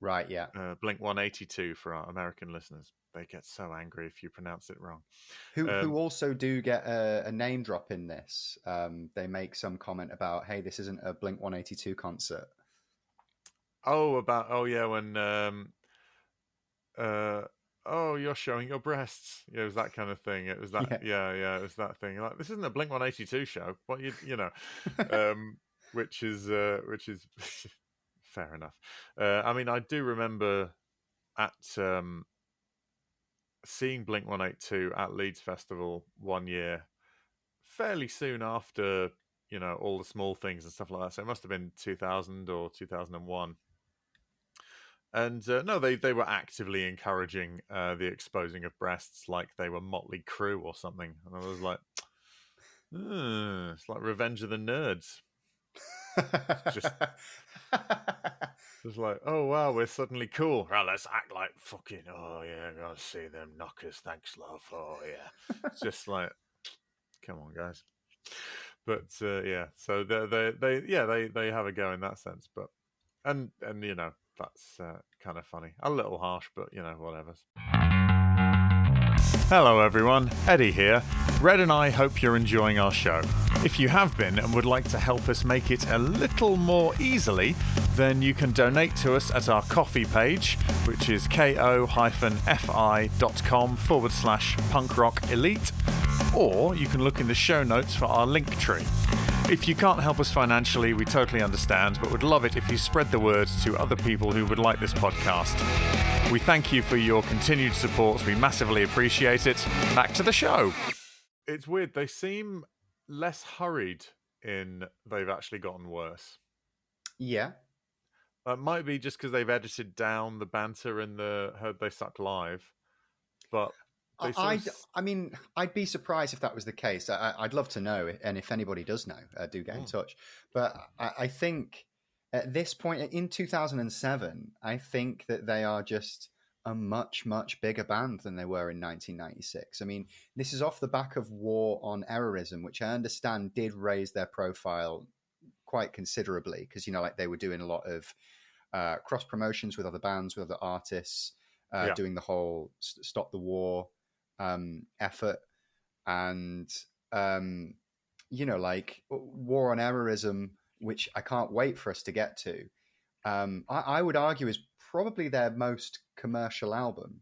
Right, yeah. Blink-182 for our American listeners. They get so angry if you pronounce it wrong. Who also do get a name drop in this. They make some comment about, hey, this isn't a Blink-182 concert. When you're showing your breasts. Yeah, it was that kind of thing. It was that. Yeah, it was that thing. Like, this isn't a Blink-182 show. What which is fair enough. I mean, I do remember at seeing Blink-182 at Leeds Festival one year, fairly soon after all the small things and stuff like that. So it must have been 2000 or 2001. And no, they were actively encouraging the exposing of breasts like they were Motley Crue or something. And I was like, it's like Revenge of the Nerds. Just like, oh wow, we're suddenly cool. Right, let's act like fucking. Oh yeah, gotta see them knockers. Thanks, love. Oh yeah, it's just like, come on, guys. But yeah, so they have a go in that sense. But and that's kind of funny. A little harsh, but whatever. Hello everyone, Eddie here. Red and I hope you're enjoying our show. If you have been and would like to help us make it a little more easily, then you can donate to us at our Ko-fi page, which is ko-fi.com/punkrockelite, or you can look in the show notes for our link tree. If you can't help us financially, we totally understand, but would love it if you spread the word to other people who would like this podcast. We thank you for your continued support. We massively appreciate it. Back to the show. It's weird. They seem less hurried in They've Actually Gotten Worse. Yeah. It might be just because they've edited down the banter in the Heard They Suck Live. But I mean, I'd be surprised if that was the case. I'd love to know, and if anybody does know, do get in touch. But I think at this point in 2007, I think that they are just a much, much bigger band than they were in 1996. I mean, this is off the back of War on Errorism, which I understand did raise their profile quite considerably because, like they were doing a lot of cross promotions with other bands, with other artists, doing the whole Stop the War effort, and like War on Errorism, which I can't wait for us to get to. I would argue is probably their most commercial album.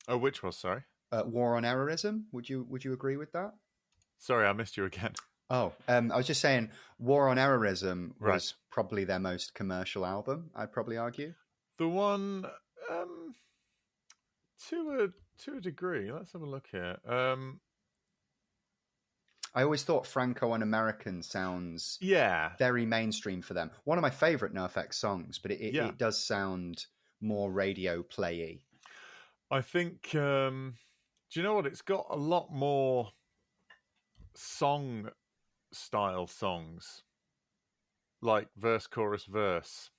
Oh, which was, sorry? War on Errorism. Would you agree with that? Sorry, I missed you again. Oh, I was just saying War on Errorism was probably their most commercial album, I'd probably argue. The one to a degree. Let's have a look here. I always thought Franco-American sounds very mainstream for them. One of my favourite NoFX songs, but it does sound more radio play-y. I think, do you know what? It's got a lot more song-style songs, like verse, chorus, verse.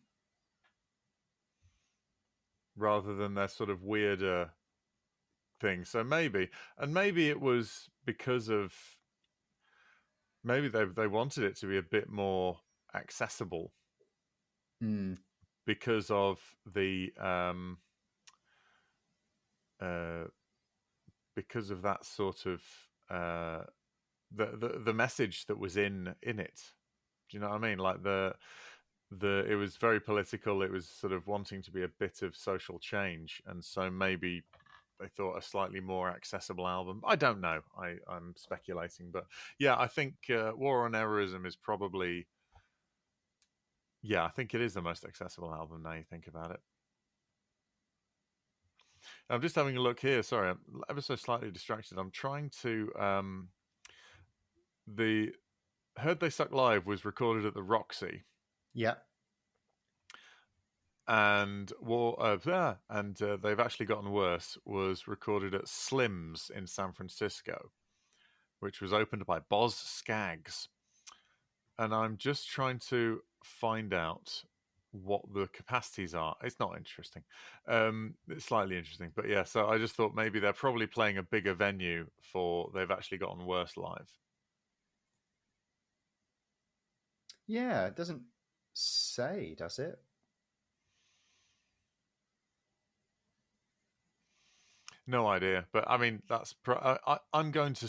rather than their sort of weirder thing. So maybe it was because of maybe they wanted it to be a bit more accessible Mm. because of uh, because of that sort of the message that was in it. Do you know what I mean? Like the it was very political. It was sort of wanting to be a bit of social change, and so maybe they thought a slightly more accessible album. I don't know. I'm speculating, but yeah, I think War on Errorism is probably I think it is the most accessible album now you think about it. I'm just having a look here. Sorry, I'm ever so slightly distracted. I'm trying to the Heard They Suck Live was recorded at the Roxy, Yeah. and they've actually gotten worse. Was recorded at Slim's in San Francisco, which was opened by Boz Scaggs. And I'm just trying to find out what the capacities are. It's not interesting. It's slightly interesting, but yeah. So I just thought maybe they're probably playing a bigger venue for. They've actually gotten worse live. Yeah, it doesn't say, does it? No idea, but I mean I'm going to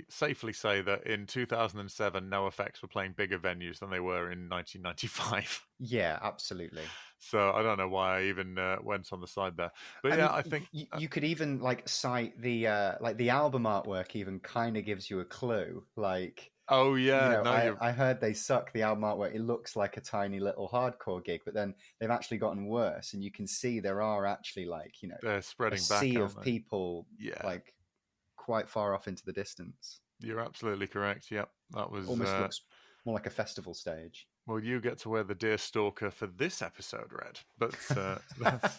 safely say that in 2007, NoFX were playing bigger venues than they were in 1995. Yeah, absolutely. So I don't know why I even went on the side there, but I yeah, mean, I think you could even like cite the album artwork. Even kind of gives you a clue. Like, oh yeah, no, you're I heard they suck the album artwork. It looks like a tiny little hardcore gig, but then they've actually gotten worse, and you can see there are actually they're a spreading back, sea aren't of they? people Yeah, like quite far off into the distance. you're absolutely correct. Yep, that was Almost looks more like a festival stage. well. You get to wear the deer stalker for this episode, Red, but that's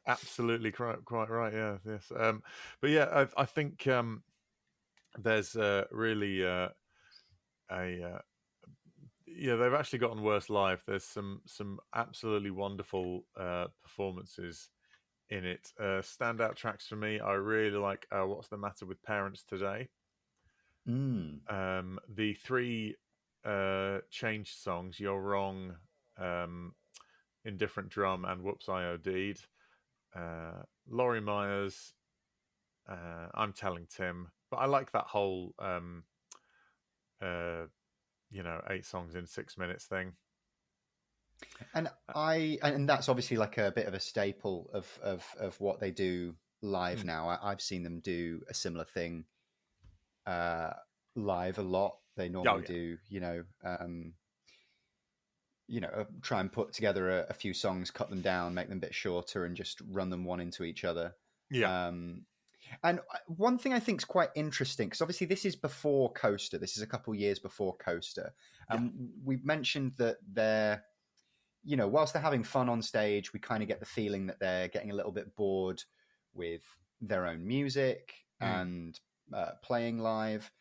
absolutely quite right. Yeah, yes. But yeah, I think there's really a they've actually gotten worse live. There's some absolutely wonderful performances in it. Standout tracks for me, I really like What's the Matter with Parents Today. Mm. The three changed songs, You're Wrong, Indifferent Drum, and Whoops I OD'd. Laurie Myers, I'm Telling Tim. But I like that whole, uh, 8 songs in 6 minutes thing. And that's obviously like a bit of a staple of what they do live Mm. now. I've seen them do a similar thing live a lot. They Oh, normally yeah. do, try and put together a few songs, cut them down, make them a bit shorter, and just run them one into each other. Yeah. And one thing I think is quite interesting, because obviously this is before Coaster. This is a couple of years before Coaster. We've mentioned that they're, whilst they're having fun on stage, we kind of get the feeling that they're getting a little bit bored with their own music and playing live.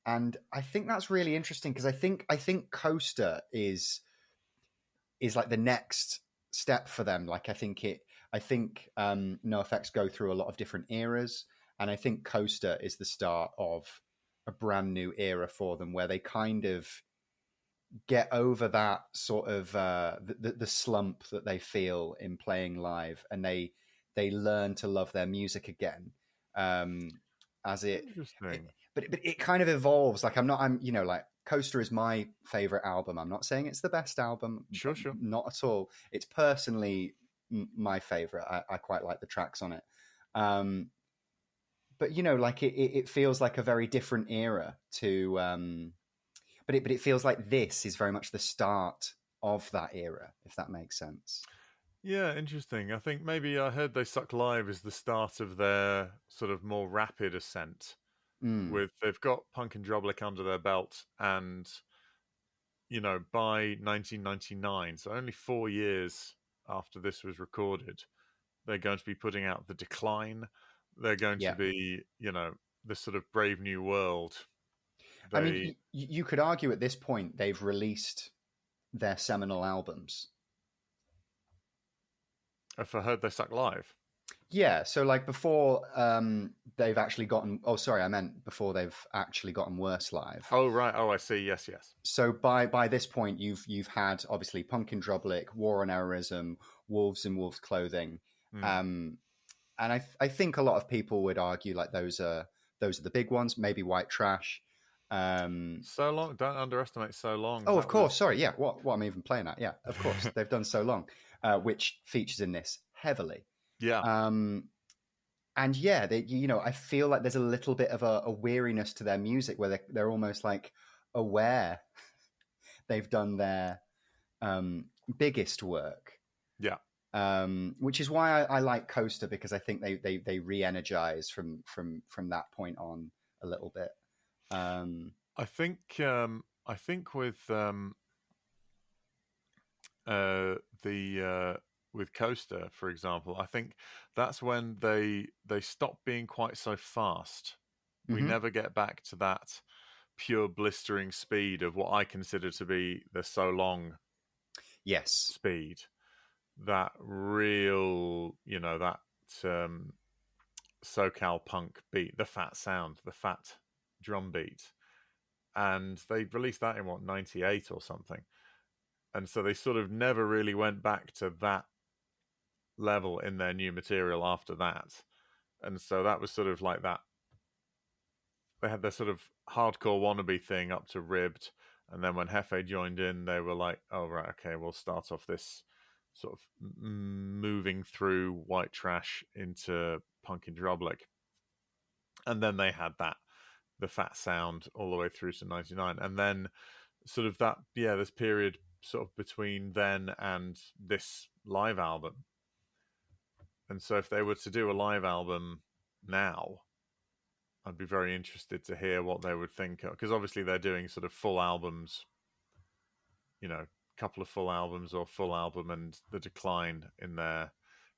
And I think that's really interesting, because I think Coaster is like the next step for them. Like I think NoFX go through a lot of different eras, and I think Coaster is the start of a brand new era for them, where they kind of get over that sort of the slump that they feel in playing live, and they learn to love their music again. As Interesting. But it kind of evolves. Like like Coaster is my favorite album. I'm not saying it's the best album, Sure. not at all. It's personally my favorite. I quite like the tracks on it. But like it feels like a very different era to. But it feels like this is very much the start of that era, if that makes sense. Yeah, interesting. I think maybe I Heard They Suck Live is the start of their sort of more rapid ascent. They've got Punk and Droblick under their belt, and by 1999, so only 4 years after this was recorded, they're going to be putting out The Decline. They're going to be, the sort of Brave New World. I mean, you could argue at this point they've released their seminal albums. If I Heard They Suck Live. Yeah, so like before they've actually gotten. Oh, sorry, I meant before they've actually gotten worse live. Oh right. Oh, I see. Yes, yes. So by this point, you've had obviously Punk in Drublic, War on Errorism, Wolves in Wolves Clothing, Mm. and I think a lot of people would argue like those are the big ones. Maybe White Trash. Um, So Long. Don't underestimate So Long. oh, of That course. was Sorry, yeah. What I'm even playing at? Yeah, of course. They've done So Long, which features in this heavily. yeah. Um, and yeah, I feel like there's a little bit of a weariness to their music where they're almost like aware they've done their biggest work, Yeah. which is why I like Coaster, because I think they re-energize from that point on a little bit. I think with the with Coaster, for example, I think that's when they stop being quite so fast. We Mm-hmm. never get back to that pure blistering speed of what I consider to be the So Long Yes. speed. That real, that SoCal punk beat, the fat sound, the fat drum beat. And they released that in 98 or something. And so they sort of never really went back to that level in their new material after that. And so that was sort of like that. They had their sort of hardcore wannabe thing up to Ribbed. And then when Hefe joined in, they were like, oh, right, okay, we'll start off this sort of moving through White Trash into Punk in Drublic. And then they had the fat sound all the way through to 99. And then sort of that, this period sort of between then and this live album. And so if they were to do a live album now, I'd be very interested to hear what they would think, because obviously they're doing sort of full albums, couple of full albums or full album and the decline in their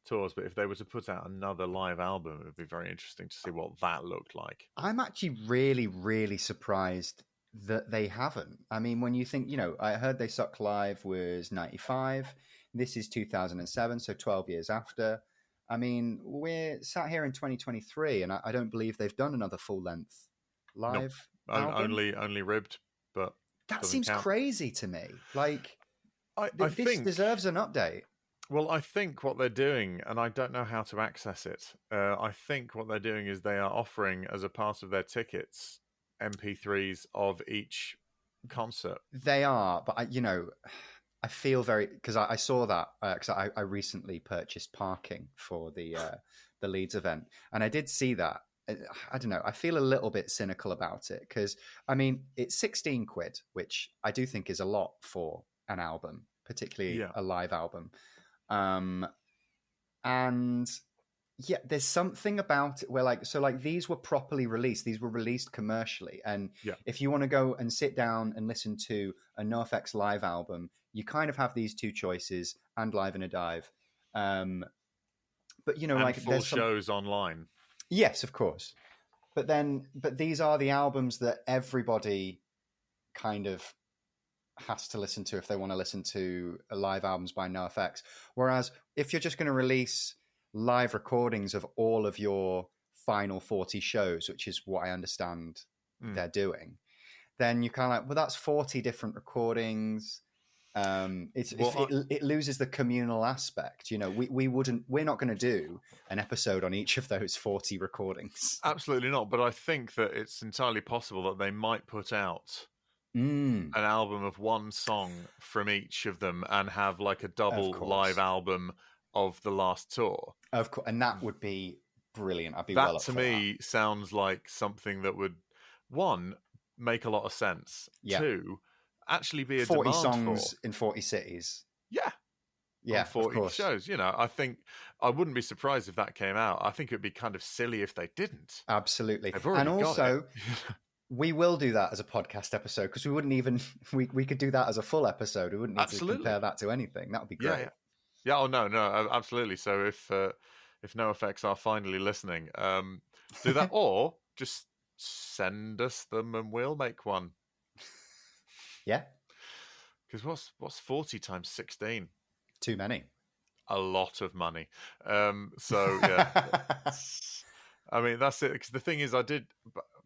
tours. But if they were to put out another live album, it would be very interesting to see what that looked like. I'm actually really, really surprised that they haven't. I mean, when you think, I heard They Suck Live was 95. This is 2007, so 12 years after. I mean, we're sat here in 2023, and I don't believe they've done another full-length Nope. live album. Only Ribbed, but that seems count. crazy to me. Like, I this think deserves an update. Well, I think what they're doing, and I don't know how to access it, I think what they're doing is they are offering, as a part of their tickets, MP3s of each concert. They are, but I feel very, because I saw that because I recently purchased parking for the Leeds event, and I did see that. I don't know. I feel a little bit cynical about it because I mean it's 16 quid, which I do think is a lot for an album, particularly a live album. And yeah, there's something about it where these were properly released. These were released commercially. And if you want to go and sit down and listen to a NoFX live album, you kind of have these two choices and Live in a Dive. But and full shows online. Yes, of course. But these are the albums that everybody kind of has to listen to if they want to listen to live albums by NoFX. Whereas if you're just going to release live recordings of all of your final 40 shows, which is what I understand they're doing, then you kind of like, well, that's 40 different recordings. It loses the communal aspect. We're not going to do an episode on each of those 40 recordings. Absolutely not. But I think that it's entirely possible that they might put out an album of one song from each of them and have like a double live album of the last tour. Of course, and that would be brilliant. I'd be that well up to for me that. Sounds like something that would, one, make a lot of sense. Yeah. Two, actually be a 40 demand songs for. in 40 cities. Yeah, 40 shows. I think I wouldn't be surprised if that came out. I think it would be kind of silly if they didn't. Absolutely. And also, we will do that as a podcast episode because we wouldn't even we could do that as a full episode. We wouldn't need to compare that to anything. That would be great. Yeah. Oh no, absolutely. So if NoFX are finally listening, do that or just send us them and we'll make one. Yeah. Because what's 40 times 16? Too many. a lot of money. So yeah, I mean that's it. Because the thing is, I did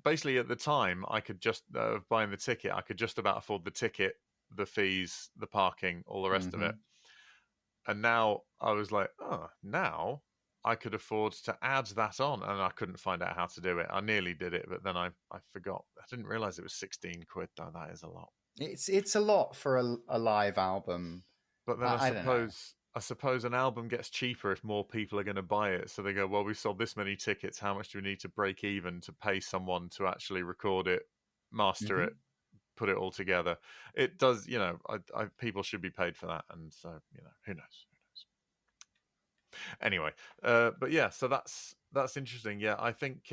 basically at the time I could just buying the ticket. I could just about afford the ticket, the fees, the parking, all the rest of it. Mhm. And now I was like, oh, now I could afford to add that on, and I couldn't find out how to do it. I nearly did it, but then I forgot. I didn't realize it was 16 quid though. That is a lot. It's a lot for a live album. But then I don't know. I suppose an album gets cheaper if more people are going to buy it. So they go, well, we sold this many tickets. How much do we need to break even to pay someone to actually record it, master Mhm. it, put it all together? It does, people should be paid for that. And so, who knows? Anyway, but yeah, so that's interesting. Yeah, I think.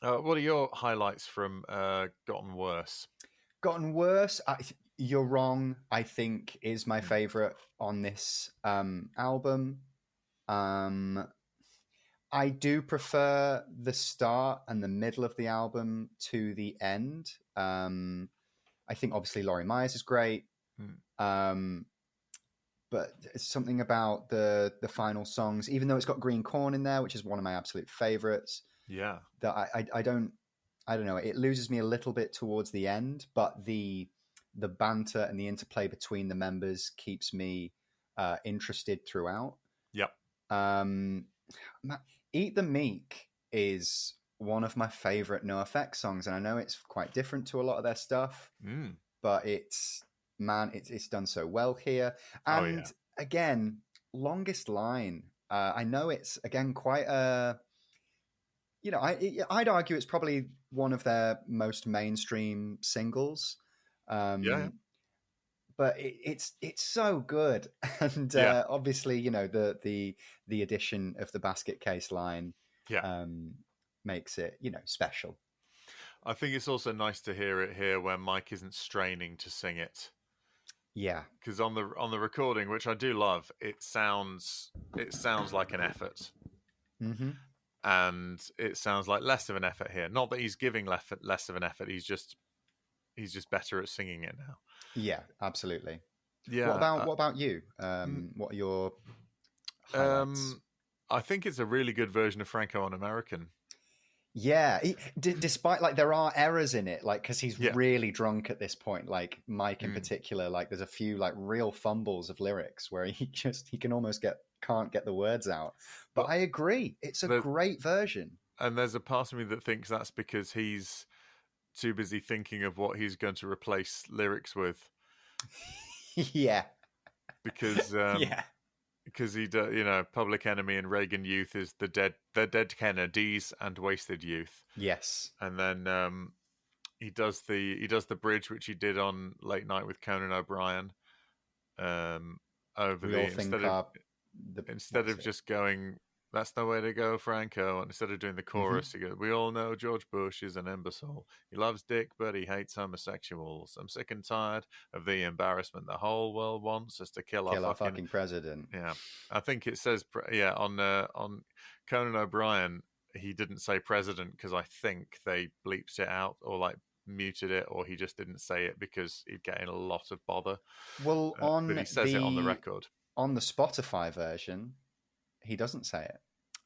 What are your highlights from Gotten Worse? Gotten Worse. You're wrong. I think is my favorite on this album. Um, I do prefer the start and the middle of the album to the end. I think obviously Laurie Myers is great, Mm. but it's something about the final songs, even though it's got Green Corn in there, which is one of my absolute favorites. Yeah, That I don't know. It loses me a little bit towards the end, but the banter and the interplay between the members keeps me interested throughout. yep, Um, Eat the Meek is one of my favorite NoFX songs, and I know it's quite different to a lot of their stuff, mm. but it's done so well here. Oh And yeah, again, Longest Line. I know it's again quite a I'd argue it's probably one of their most mainstream singles. yeah, But it's so good, and yeah, obviously, the addition of the basket case line yeah. um, makes it special. I think it's also nice to hear it here where Mike isn't straining to sing it, Yeah. because on the recording, which I do love, it sounds like an effort, Hmm. and it sounds like less of an effort here. Not that he's giving less of an effort. He's just better at singing it now. Yeah, absolutely. What Yeah. about what about you? Mm, What are your highlights? um, I think it's a really good version of Franco on American. Yeah, despite like there are errors in it, like because he's Yeah, really drunk at this point. Like Mike in mm. particular, like there's a few like real fumbles of lyrics where he can almost can't get the words out. But But I agree, it's a there, great version. and there's a part of me that thinks that's because he's too busy thinking of what he's going to replace lyrics with, Yeah, because yeah, he Public Enemy and Reagan Youth is the dead Kennedys and Wasted Youth, yes. and then he does the bridge which he did on Late Night with Conan O'Brien, over We the all think our instead what's of it? just going, that's no way to go, Franco. And instead of doing the Hmm. chorus, he goes, we all know George Bush is an imbecile. He loves dick, but he hates homosexuals. I'm sick and tired of the embarrassment. The whole world wants us to kill our Kill our fucking. fucking president. Yeah. I think it says, on Conan O'Brien, he didn't say president because I think they bleeped it out or like muted it, or he just didn't say it because he'd get in a lot of bother. Well, But he says it on the record. on the Spotify version, he doesn't say it.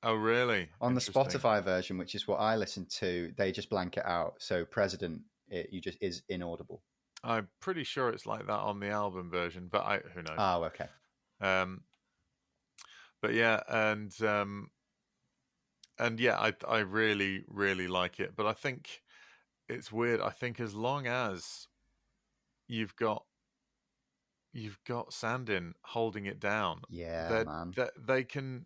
Oh, really? On the Interesting. Spotify version, which is what I listen to, they just blank it out. So president, you just is inaudible. I'm pretty sure it's like that on the album version, but who knows? Oh, okay. Um, but yeah, and yeah, I really really like it. But I think it's weird. I think as long as you've got Sandin holding it down, Yeah, that man. they can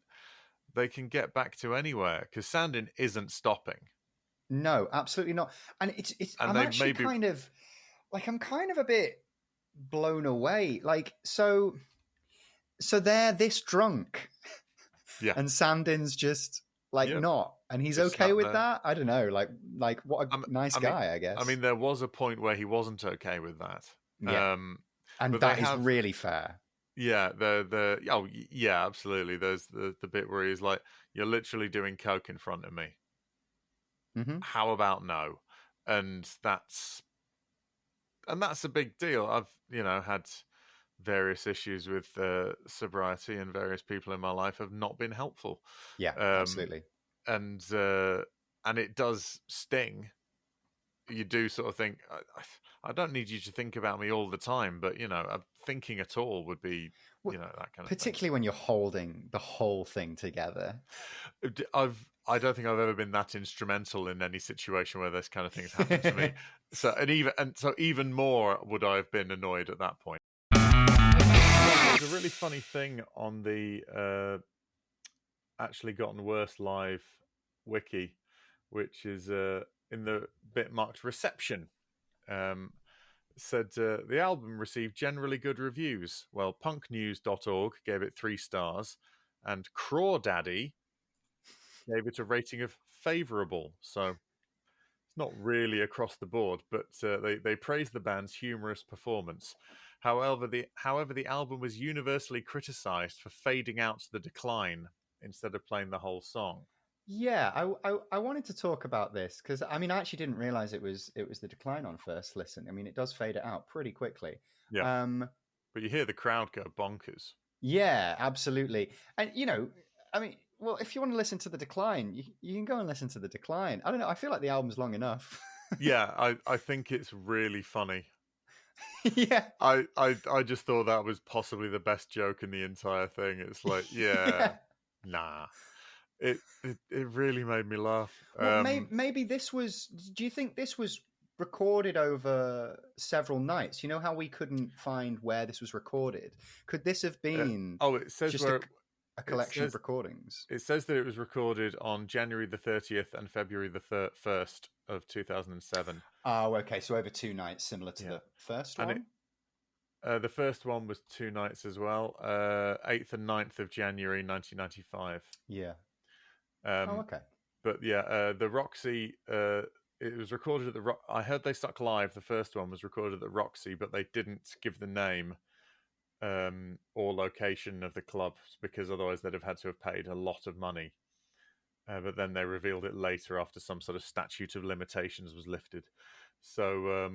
get back to anywhere because Sandin isn't stopping, No, absolutely not. And it's and I'm they actually maybe I'm kind of a bit blown away. Like so they're this drunk yeah and Sandin's just like yeah not, and he's just okay sat with there. that. I don't know, like what a nice I mean, guy, I guess. there was a point where he wasn't okay with that. Yeah, and But they that is have, really fair. yeah, yeah, absolutely. There's the bit where he's like, "You're literally doing coke in front of me. Hmm. How about no?" And that's a big deal. I've had various issues with sobriety, and various people in my life have not been helpful. Yeah, Um, absolutely. and it does sting. You do sort of think, I don't need you to think about me all the time, but thinking at all would be, Well, that kind of thing. particularly when you're holding the whole thing together. I don't think I've ever been that instrumental in any situation where this kind of thing's happened to me. So even more would I have been annoyed at that point. There's a really funny thing on the Actually Gotten Worse Live wiki, which is in the bit marked reception. Said the album received generally good reviews. Well, punknews.org gave it 3 stars, and Crawdaddy gave it a rating of favourable. So it's not really across the board, but they praised the band's humorous performance. However, the album was universally criticised for fading out to the decline instead of playing the whole song. Yeah, I wanted to talk about this because I actually didn't realize it was the decline on first listen. It does fade it out pretty quickly. Yeah, but you hear the crowd go bonkers. Yeah, absolutely. And well, if you want to listen to the decline, you can go and listen to the decline. I don't know. I feel like the album's long enough. Yeah, I think it's really funny. Yeah, I just thought that was possibly the best joke in the entire thing. It's like, yeah. Nah. It really made me laugh. Well, maybe this was. Do you think this was recorded over several nights? You know how we couldn't find where this was recorded? Could this have been? It says just a collection of recordings. It says that it was recorded on January the 30th and February the 1st of 2007. Oh, okay. So over 2 nights, similar to the first one. The first one was 2 nights as well, 8th and 9th of January 1995. Yeah. Okay. But yeah, the Roxy, it was recorded at the I heard they stuck live. The first one was recorded at the Roxy, but they didn't give the name or location of the club because otherwise they'd have had to have paid a lot of money. But then they revealed it later after some sort of statute of limitations was lifted. So,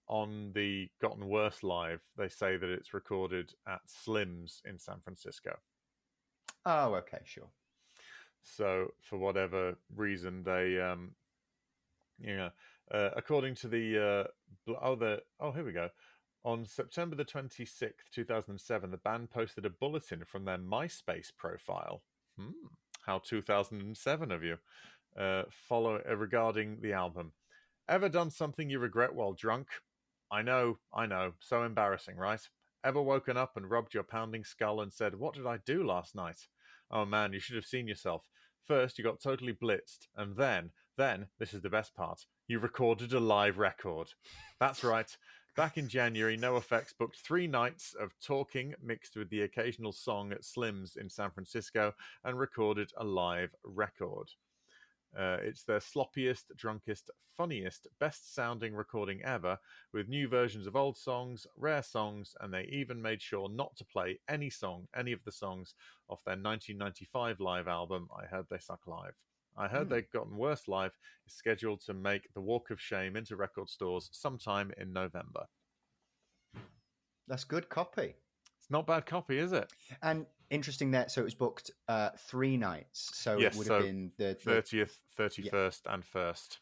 on the Gotten Worse Live, they say that it's recorded at Slim's in San Francisco. Oh, okay, sure. So, for whatever reason, they, according to the, here we go. On September the 26th, 2007, the band posted a bulletin from their MySpace profile. How 2007 of you. Regarding the album. Ever done something you regret while drunk? I know. So embarrassing, right? Ever woken up and rubbed your pounding skull and said, what did I do last night? Oh man, you should have seen yourself. First, you got totally blitzed, and then, this is the best part, you recorded a live record. That's right. Back in January, NoFX booked 3 nights of talking mixed with the occasional song at Slim's in San Francisco and recorded a live record. It's their sloppiest, drunkest, funniest, best-sounding recording ever, with new versions of old songs, rare songs, and they even made sure not to play any of the songs off their 1995 live album, I Heard They Suck Live. I Heard They'd Gotten Worse Live is scheduled to make the Walk of Shame into record stores sometime in November. That's good copy. It's not bad copy, is it? And interesting that, so it was booked 3 nights. So yes, it would have been the 30th, 31st, and 1st.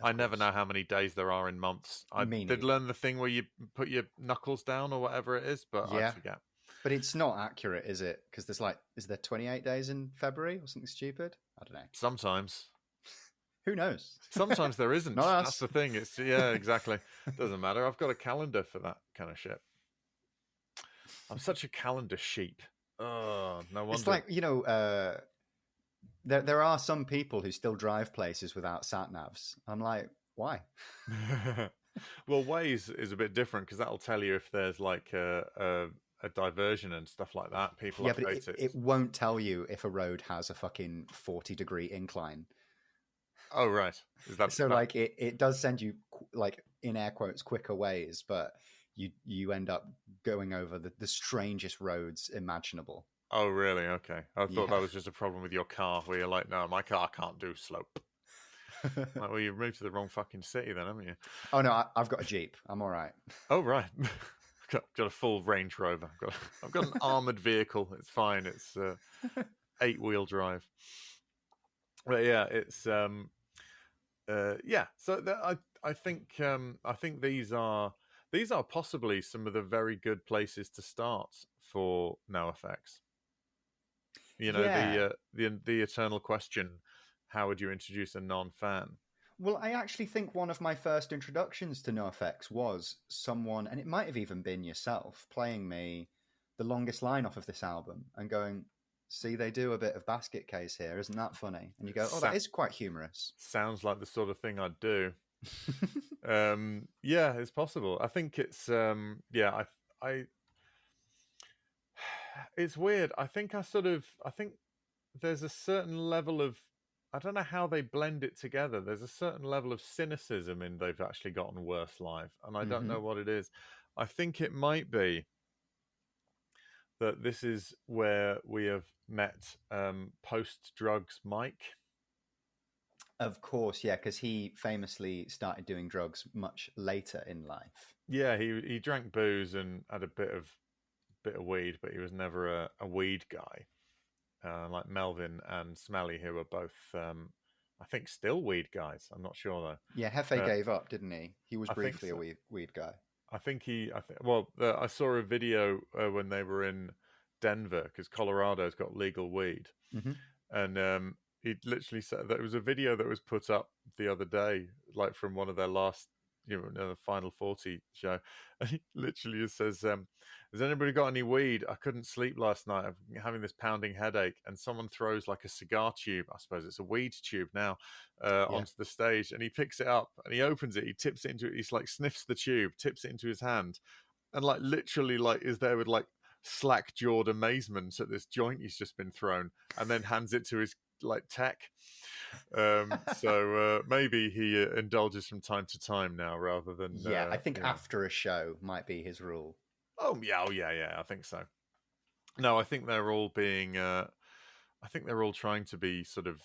I never know how many days there are in months. I did learn the thing where you put your knuckles down or whatever it is, but I forget. But it's not accurate, is it? Because there's is there 28 days in February or something stupid? I don't know. Sometimes. Who knows? Sometimes there isn't. Not us. That's the thing. Yeah, exactly. Doesn't matter. I've got a calendar for that kind of shit. I'm such a calendar sheep. Oh, no wonder. It's like, there are some people who still drive places without sat navs. I'm like, why? Well, Waze is a bit different because that'll tell you if there's like a diversion and stuff like that. People update but it won't tell you if a road has a fucking 40-degree incline. Oh, right. Is that so? Like, it does send you like in air quotes quicker ways, but you end up going over the strangest roads imaginable. Oh, really? Okay. I thought that was just a problem with your car, where you're like, no, my car can't do slope. Like, well, you've moved to the wrong fucking city then, haven't you? Oh, no, I've got a Jeep. I'm all right. Oh, right. got a full Range Rover. I've got an armored vehicle. It's fine. It's 8-wheel drive. But yeah, it's yeah. So I think these are possibly some of the very good places to start for NoFX. You know, Yeah. the eternal question: how would you introduce a non-fan? Well, I actually think one of my first introductions to NoFX was someone, and it might have even been yourself, playing me the longest line off of this album and going, "See, they do a bit of basket case here, isn't that funny?" And you go, "Oh, that is quite humorous." Sounds like the sort of thing I'd do. Yeah, it's possible. I think it's yeah, I it's weird. I think there's a certain level of, I don't know how they blend it together. There's a certain level of cynicism in They've Actually Gotten Worse live, and I don't know what it is. I think it might be that this is where we have met post-drugs Mike. Of course, yeah, because he famously started doing drugs much later in life. Yeah, he drank booze and had a bit of weed, but he was never a weed guy. Like Melvin and Smelly, who are both, I think, still weed guys. I'm not sure though. Yeah, Hefe gave up, didn't he? He was briefly so. a weed guy. I saw a video when they were in Denver, because Colorado's got legal weed, and he literally said that it was a video that was put up the other day, like from one of their last, the Final 40 show, and he literally just says, "Has anybody got any weed? I couldn't sleep last night. I'm having this pounding headache." And someone throws like a cigar tube, I suppose it's a weed tube now, onto the stage, and he picks it up and he opens it. He tips it into it. He's like sniffs the tube, tips it into his hand, and like literally like is there with like slack-jawed amazement at this joint he's just been thrown, and then hands it to his like tech. So maybe he indulges from time to time now, rather than I think after a show might be his rule. Oh yeah, I think so. No, I think they're all being I think they're all trying to be sort of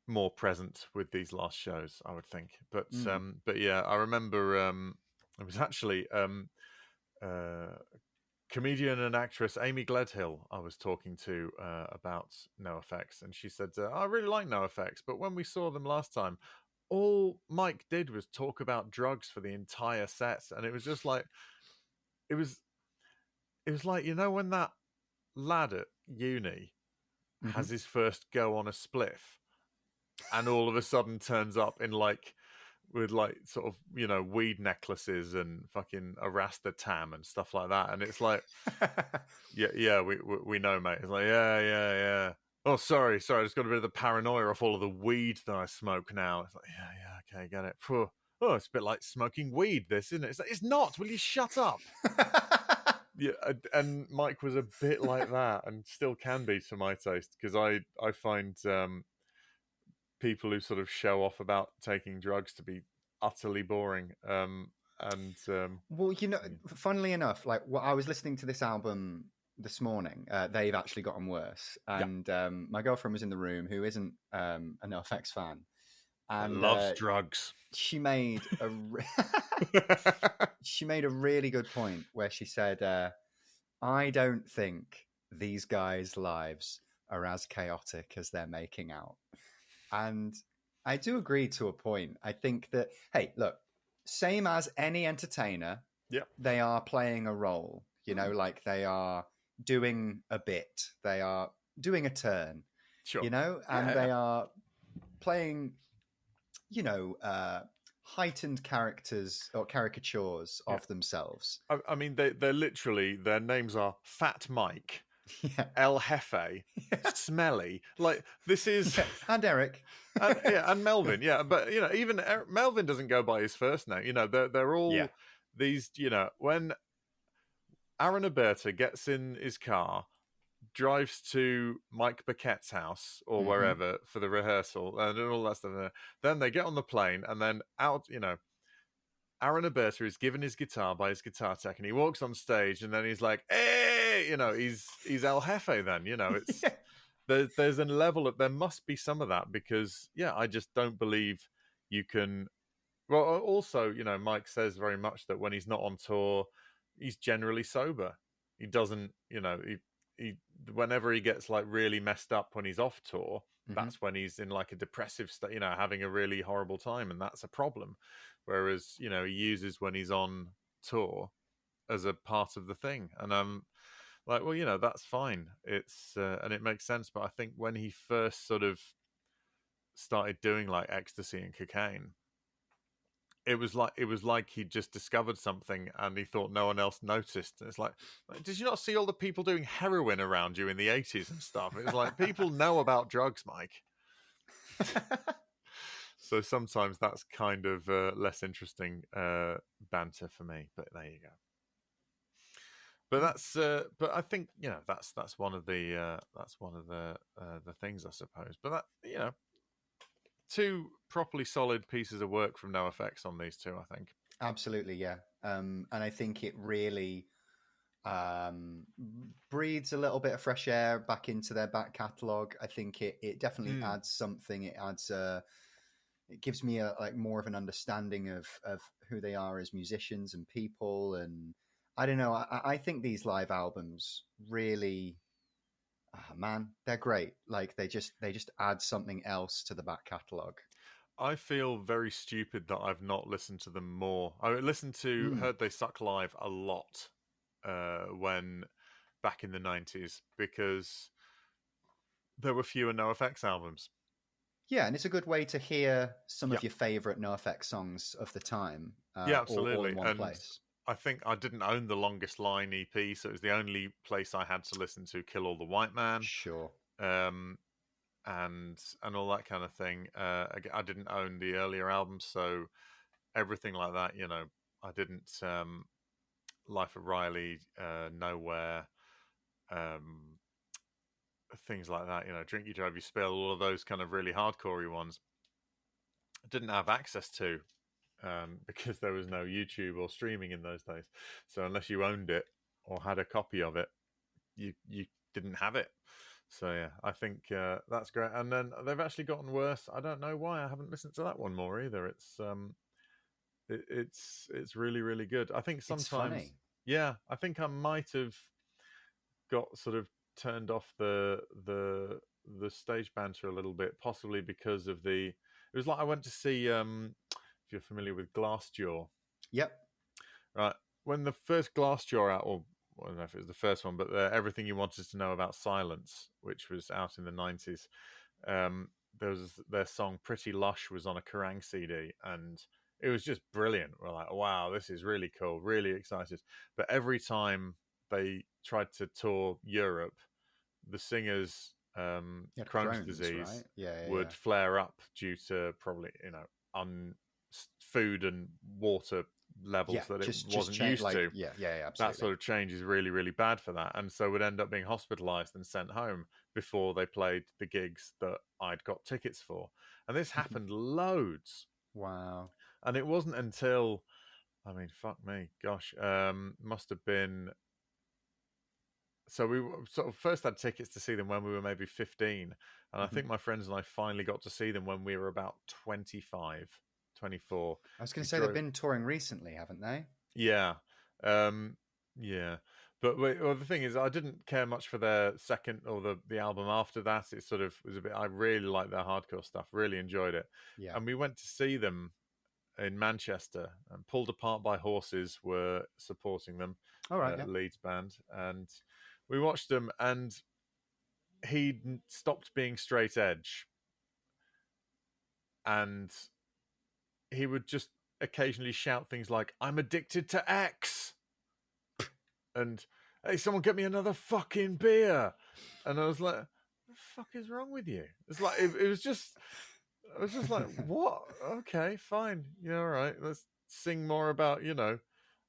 more present with these last shows, I would think. But yeah, I remember it was actually comedian and actress Amy Gledhill I was talking to about NoFX, and she said, I really like NoFX, but when we saw them last time, all Mike did was talk about drugs for the entire set, and it was just like it was like, when that lad at uni has his first go on a spliff and all of a sudden turns up in like with like sort of weed necklaces and fucking a rasta tam and stuff like that, and it's like yeah we know, mate. It's like yeah oh sorry I just got a bit of the paranoia off all of the weed that I smoke now. It's like yeah okay, get it. Phew. Oh, it's a bit like smoking weed, this, isn't it? It's like, it's not. Will you shut up? Yeah, and Mike was a bit like that, and still can be to my taste, because I find people who sort of show off about taking drugs to be utterly boring. Well, funnily enough, like I was listening to this album this morning. They've Actually Gotten Worse, and my girlfriend was in the room, who isn't an NoFX fan, and loves drugs. She made a she made a really good point where she said, "I don't think these guys' lives are as chaotic as they're making out," and I do agree to a point. I think that, hey, look, same as any entertainer, they are playing a role. Like they are doing a bit, they are doing a turn, sure, and they are playing, heightened characters or caricatures of themselves. I mean, they're literally, their names are Fat Mike, El Jefe, Smelly. Like, this is and Eric, and Melvin. Yeah, but even Melvin doesn't go by his first name. They're all these. When Aaron Alberta gets in his car, drives to Mike Burkett's house or wherever for the rehearsal and all that stuff. Then they get on the plane, and then out, Aaron Alberta is given his guitar by his guitar tech, and he walks on stage, and then he's like, "Hey!" He's El Jefe. Then it's there's a level of, there must be some of that, because I just don't believe you can. Well, also, Mike says very much that when he's not on tour, he's generally sober. He doesn't, he whenever he gets like really messed up when he's off tour, that's when he's in like a depressive state, having a really horrible time, and that's a problem. Whereas, he uses when he's on tour as a part of the thing, and I'm like, well, that's fine. It's and it makes sense. But I think when he first sort of started doing like ecstasy and cocaine, it was like he'd just discovered something and he thought no one else noticed. And it's like, did you not see all the people doing heroin around you in the 80s and stuff? It was like, people know about drugs, Mike. So sometimes that's kind of less interesting banter for me, but there you go. But but I think that's one of the things, I suppose. But that two properly solid pieces of work from NoFX on these two, I think. Absolutely, yeah. And I think it really breathes a little bit of fresh air back into their back catalogue. I think it definitely adds something. It adds it gives me more of an understanding of who they are as musicians and people. And I don't know. I think these live albums really, man, they're great. Like they just add something else to the back catalogue. I feel very stupid that I've not listened to them more. I heard They Suck live a lot when back in the 90s, because there were fewer NoFX albums. Yeah, and it's a good way to hear some of your favourite NoFX songs of the time. Yeah, absolutely. All in one place. I think I didn't own the Longest Line EP, so it was the only place I had to listen to Kill All the White Man. Sure. And all that kind of thing. I didn't own the earlier albums, so everything like that, I didn't. Life of Riley, Nowhere, things like that. Drink You Drive You Spill, all of those kind of really hardcore-y ones. I didn't have access to because there was no YouTube or streaming in those days. So unless you owned it or had a copy of it, you didn't have it. So yeah, I think that's great. And then they've actually gotten worse. I don't know why. I haven't listened to that one more either. It's really, really good. I think sometimes, it's funny. Yeah, I think I might have got sort of turned off the stage banter a little bit, possibly because of it was like I went to see if you're familiar with Glassjaw. Yep. Right. When the first Glassjaw out, or I don't know if it was the first one, but Everything You Wanted to Know About Silence, which was out in the 90s, there was their song Pretty Lush was on a Kerrang CD, and it was just brilliant. We're like, wow, this is really cool, really excited. But every time they tried to tour Europe, the singer's Crohn's disease would flare up due to probably, food and water levels that it wasn't used to. Yeah, absolutely. That sort of change is really, really bad for that. And so would end up being hospitalized and sent home before they played the gigs that I'd got tickets for. And this happened loads. Wow. And it wasn't until, fuck me, gosh, must have been... So we sort of first had tickets to see them when we were maybe 15. And I think my friends and I finally got to see them when we were about 25, 24. I was going to say they've been touring recently, haven't they? Yeah. Yeah. But the thing is, I didn't care much for their second or the album after that. It sort of was a bit... I really liked their hardcore stuff, really enjoyed it. Yeah. And we went to see them in Manchester, and Pulled Apart by Horses were supporting them. All right, Leeds band. And we watched them, and he stopped being straight edge, and he would just occasionally shout things like, "I'm addicted to X," and "Hey, someone get me another fucking beer." And I was like, "What the fuck is wrong with you?" It's like it was just... I was just like, what? Okay, fine. Yeah, all right. Let's sing more about,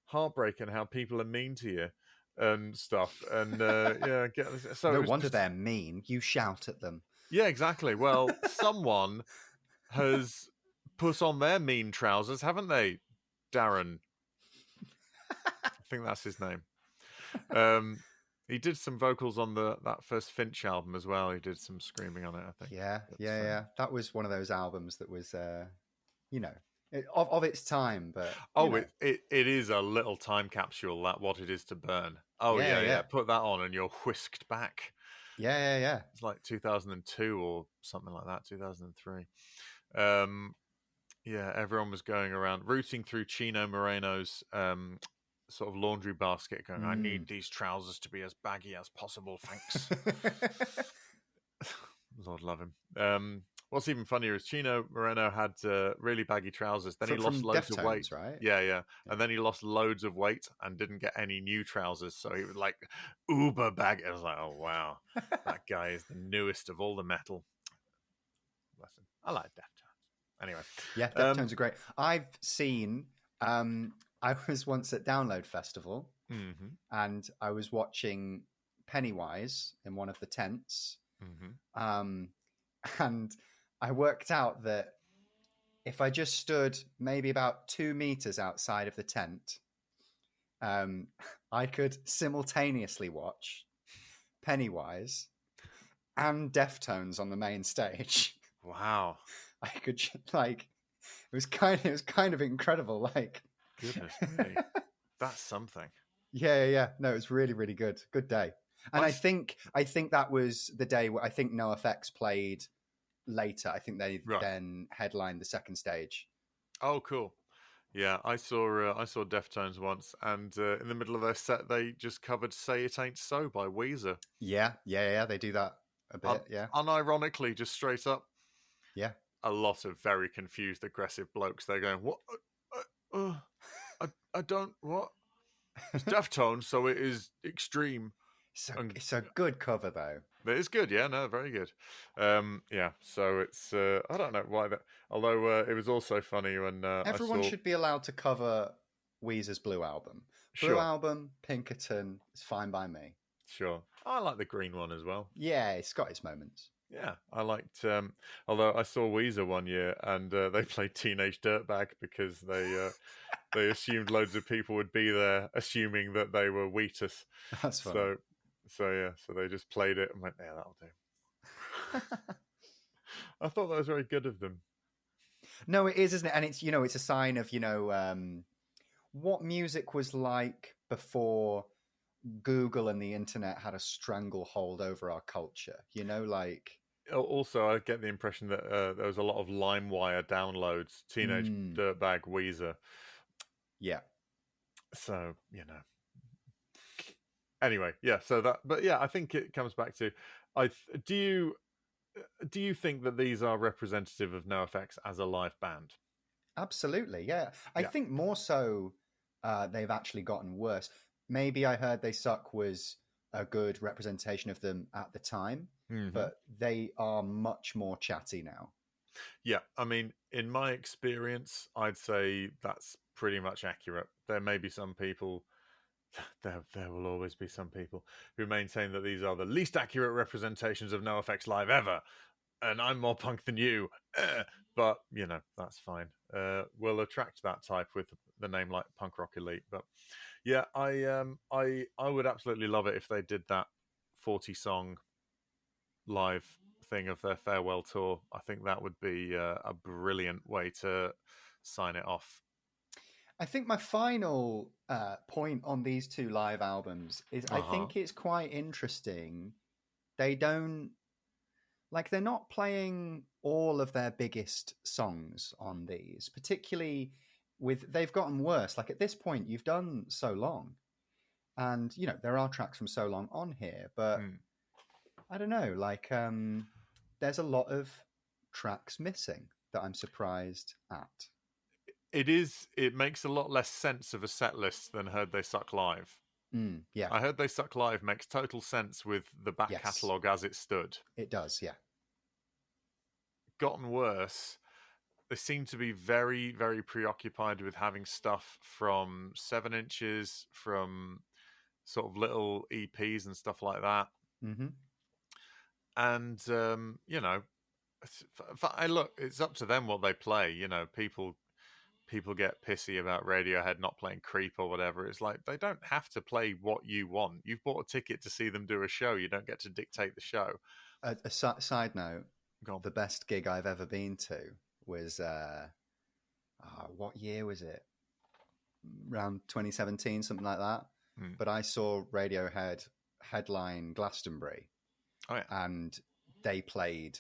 heartbreak and how people are mean to you and stuff. And so no wonder they're mean. You shout at them. Yeah, exactly. Well, someone has put on their mean trousers, haven't they, Darren? I think that's his name. He did some vocals on that first Finch album as well. He did some screaming on it, I think. Yeah. That was one of those albums that was, of its time, but Oh, it is a little time capsule, that what it is to burn. Oh, yeah, yeah. yeah, Put that on and you're whisked back. yeah. It's like 2002 or something like that, 2003. Yeah, everyone was going around, rooting through Chino Moreno's sort of laundry basket, going, I need these trousers to be as baggy as possible, thanks. Lord love him. What's even funnier is Chino Moreno had really baggy trousers. Then he lost From loads of weight. Deftones, right? Yeah. And then he lost loads of weight and didn't get any new trousers. So he was like uber baggy. I was like, oh, wow. That guy is the newest of all the metal. Bless him. I like Deftones. Anyway. Yeah, Deftones are great. I've seen, I was once at Download Festival and I was watching Pennywise in one of the tents. And I worked out that if I just stood maybe about 2 meters outside of the tent, I could simultaneously watch Pennywise and Deftones on the main stage. Wow. I could like it was kind of incredible. Like, goodness me, that's something. Yeah. No, it was really, really good. Good day. And I think that was the day where I think NoFX played later. I think they then headlined the second stage. Oh, cool. Yeah, I saw Deftones once, and in the middle of their set, they just covered "Say It Ain't So" by Weezer. Yeah, they do that a bit. Yeah, unironically, just straight up. Yeah, a lot of very confused, aggressive blokes. They're going, "What? I don't what." It's Deftones, so it is extreme. It's a good cover, though. It is good, yeah, no, very good. Yeah, so it's I don't know why that. Although it was also funny when everyone should be allowed to cover Weezer's Blue album. Blue album, Pinkerton, it's fine by me. Sure, I like the green one as well. Yeah, it's got its moments. Yeah, I liked. Although I saw Weezer one year and they played Teenage Dirtbag because they assumed loads of people would be there, assuming that they were Wheatus. That's funny. So they just played it and went, yeah, that'll do. I thought that was very good of them. No, it is, isn't it? And it's it's a sign of what music was like before Google and the internet had a stranglehold over our culture. Like. Also, I get the impression that there was a lot of LimeWire downloads. Teenage Dirtbag Weezer. Yeah. So Anyway, yeah. So that, but yeah, I think it comes back to, do you think that these are representative of NoFX as a live band? Absolutely, yeah. I think more so, they've actually gotten worse. Maybe I Heard They Suck was a good representation of them at the time, but they are much more chatty now. Yeah, I mean, in my experience, I'd say that's pretty much accurate. There may be some people. There will always be some people who maintain that these are the least accurate representations of NoFX live ever, and I'm more punk than you. But that's fine. We'll attract that type with the name like Punk Rock Elite. But yeah, I would absolutely love it if they did that 40-song live thing of their farewell tour. I think that would be a brilliant way to sign it off. I think my final point on these two live albums is I think it's quite interesting. They're not playing all of their biggest songs on these, particularly they've gotten worse. Like at this point, you've done So Long, and there are tracks from So Long on here, but I don't know. There's a lot of tracks missing that I'm surprised at. It makes a lot less sense of a set list than Heard They Suck Live. Yeah. I Heard They Suck Live makes total sense with the back catalogue as it stood. It does, yeah. Gotten worse, they seem to be very, very preoccupied with having stuff from 7 inches, from sort of little EPs and stuff like that. Mm-hmm. And, look, it's up to them what they play. People get pissy about Radiohead not playing Creep or whatever. It's like, they don't have to play what you want. You've bought a ticket to see them do a show. You don't get to dictate the show. A side note, the best gig I've ever been to was, I what year was it? Around 2017, something like that. Hmm. But I saw Radiohead headline Glastonbury, Oh yeah, and they played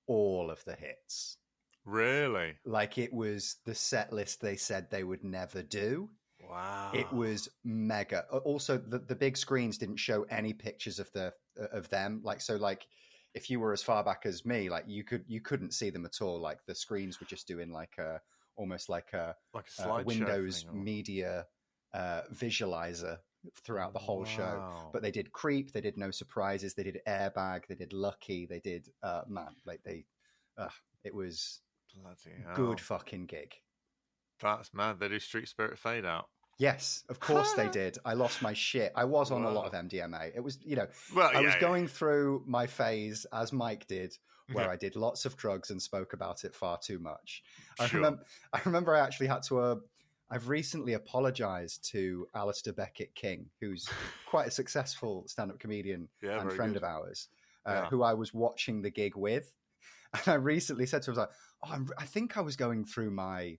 all of the hits. really? Like, it was the set list they said they would never do. It Wow. was mega. Also, the big screens didn't show any pictures of them. Like, so, like, if you were as far back as me, like, you couldn't see them at all. Like, the screens were just doing like almost like Like a a slideshow Windows thing, or media visualizer throughout the whole show. wow. But they did Creep, they did No Surprises, they did Airbag, they did Lucky, they did man, like it was Bloody hell. good fucking gig. That's mad. They do Street Spirit Fade Out. Yes, of course they did. I lost my shit. I was on a lot Wow. of MDMA. It was, Well, I was yeah, going through my phase as Mike did, where Yeah. I did lots of drugs and spoke about it far too much. Sure. I remember I actually had to. I've recently apologized to Alistair Beckett King, who's quite a successful stand-up comedian Yeah, and very friend good. of ours, Yeah. who I was watching the gig with. And I recently said to him, I was like, "Oh, I think I was going through my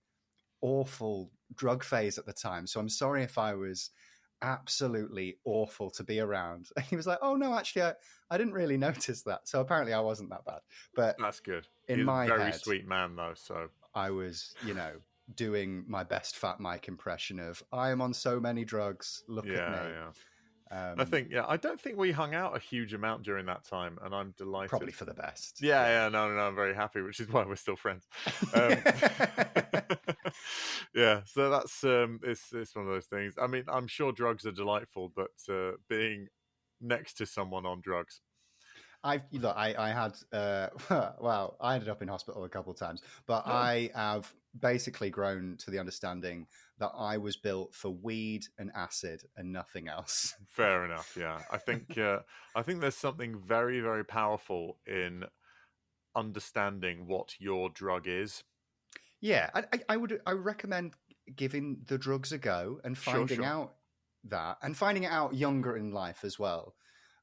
awful drug phase at the time. So I'm sorry if I was absolutely awful to be around." And he was like, "Oh no, actually, I didn't really notice that. So apparently I wasn't that bad." But That's good. in He's a my very head, sweet man, though. So I was, doing my best Fat Mike impression of, "I am on so many drugs. Look at me." yeah. I don't think we hung out a huge amount during that time, and I'm delighted. Probably for the best. Yeah. No, I'm very happy, which is why we're still friends. Yeah, so that's it's one of those things. I mean, I'm sure drugs are delightful, but being next to someone on drugs, I had well, I ended up in hospital a couple of times, but Oh. I have basically grown to the understanding that I was built for weed and acid and nothing else. fair enough. Yeah, I think there's something very, very powerful in understanding what your drug is. Yeah, I would recommend giving the drugs a go and Sure. finding out finding it out younger in life as well.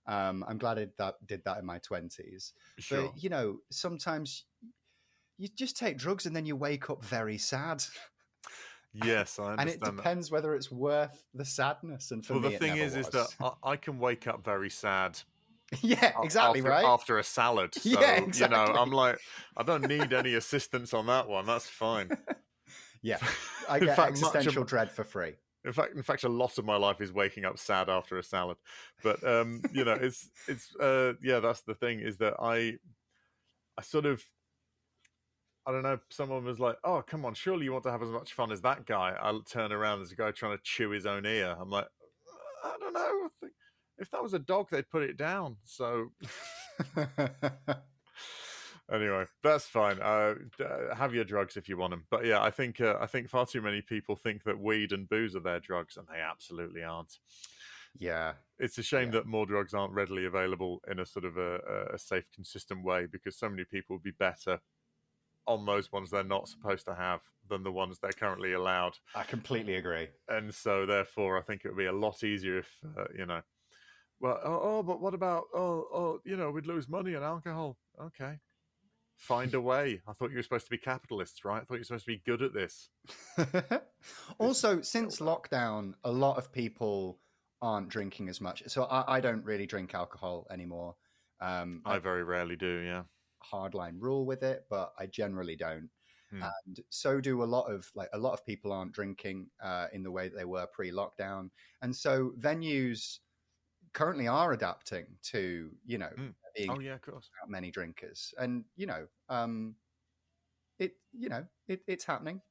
I'm glad I did that in my 20s. Sure. But sometimes you just take drugs and then you wake up very sad. Yes, I understand And it depends whether it's worth the sadness. And for Well, me, the it thing never is was. that I can wake up very sad. Yeah, exactly, right? After a salad. So, Yeah, exactly. I'm like, I don't need any assistance on that one. That's fine. Yeah, I get existential dread for free. In fact, a lot of my life is waking up sad after a salad. But it's that's the thing, is that I sort of, I don't know. Someone was like, "Oh, come on, surely you want to have as much fun as that guy." I'll turn around, there's a guy trying to chew his own ear. I'm like, I don't know. I think if that was a dog, they'd put it down. So anyway, that's fine. Have your drugs if you want them. But yeah, I think far too many people think that weed and booze are their drugs, and they absolutely aren't. Yeah, It's a shame that more drugs aren't readily available in a sort of a safe, consistent way, because so many people would be better on those ones they're not supposed to have than the ones they're currently allowed. I completely agree. And so therefore I think it would be a lot easier if but what about we'd lose money on alcohol. Okay, find a way. I thought you were supposed to be capitalists, right? I thought you were supposed to be good at this. Also, since lockdown, a lot of people aren't drinking as much. So I don't really drink alcohol anymore. I very rarely do, yeah. Hardline rule with it, but I generally don't. Hmm. And so do a lot of people aren't drinking in the way that they were pre-lockdown. And so venues currently are adapting to, being of course, many drinkers. And, it's happening.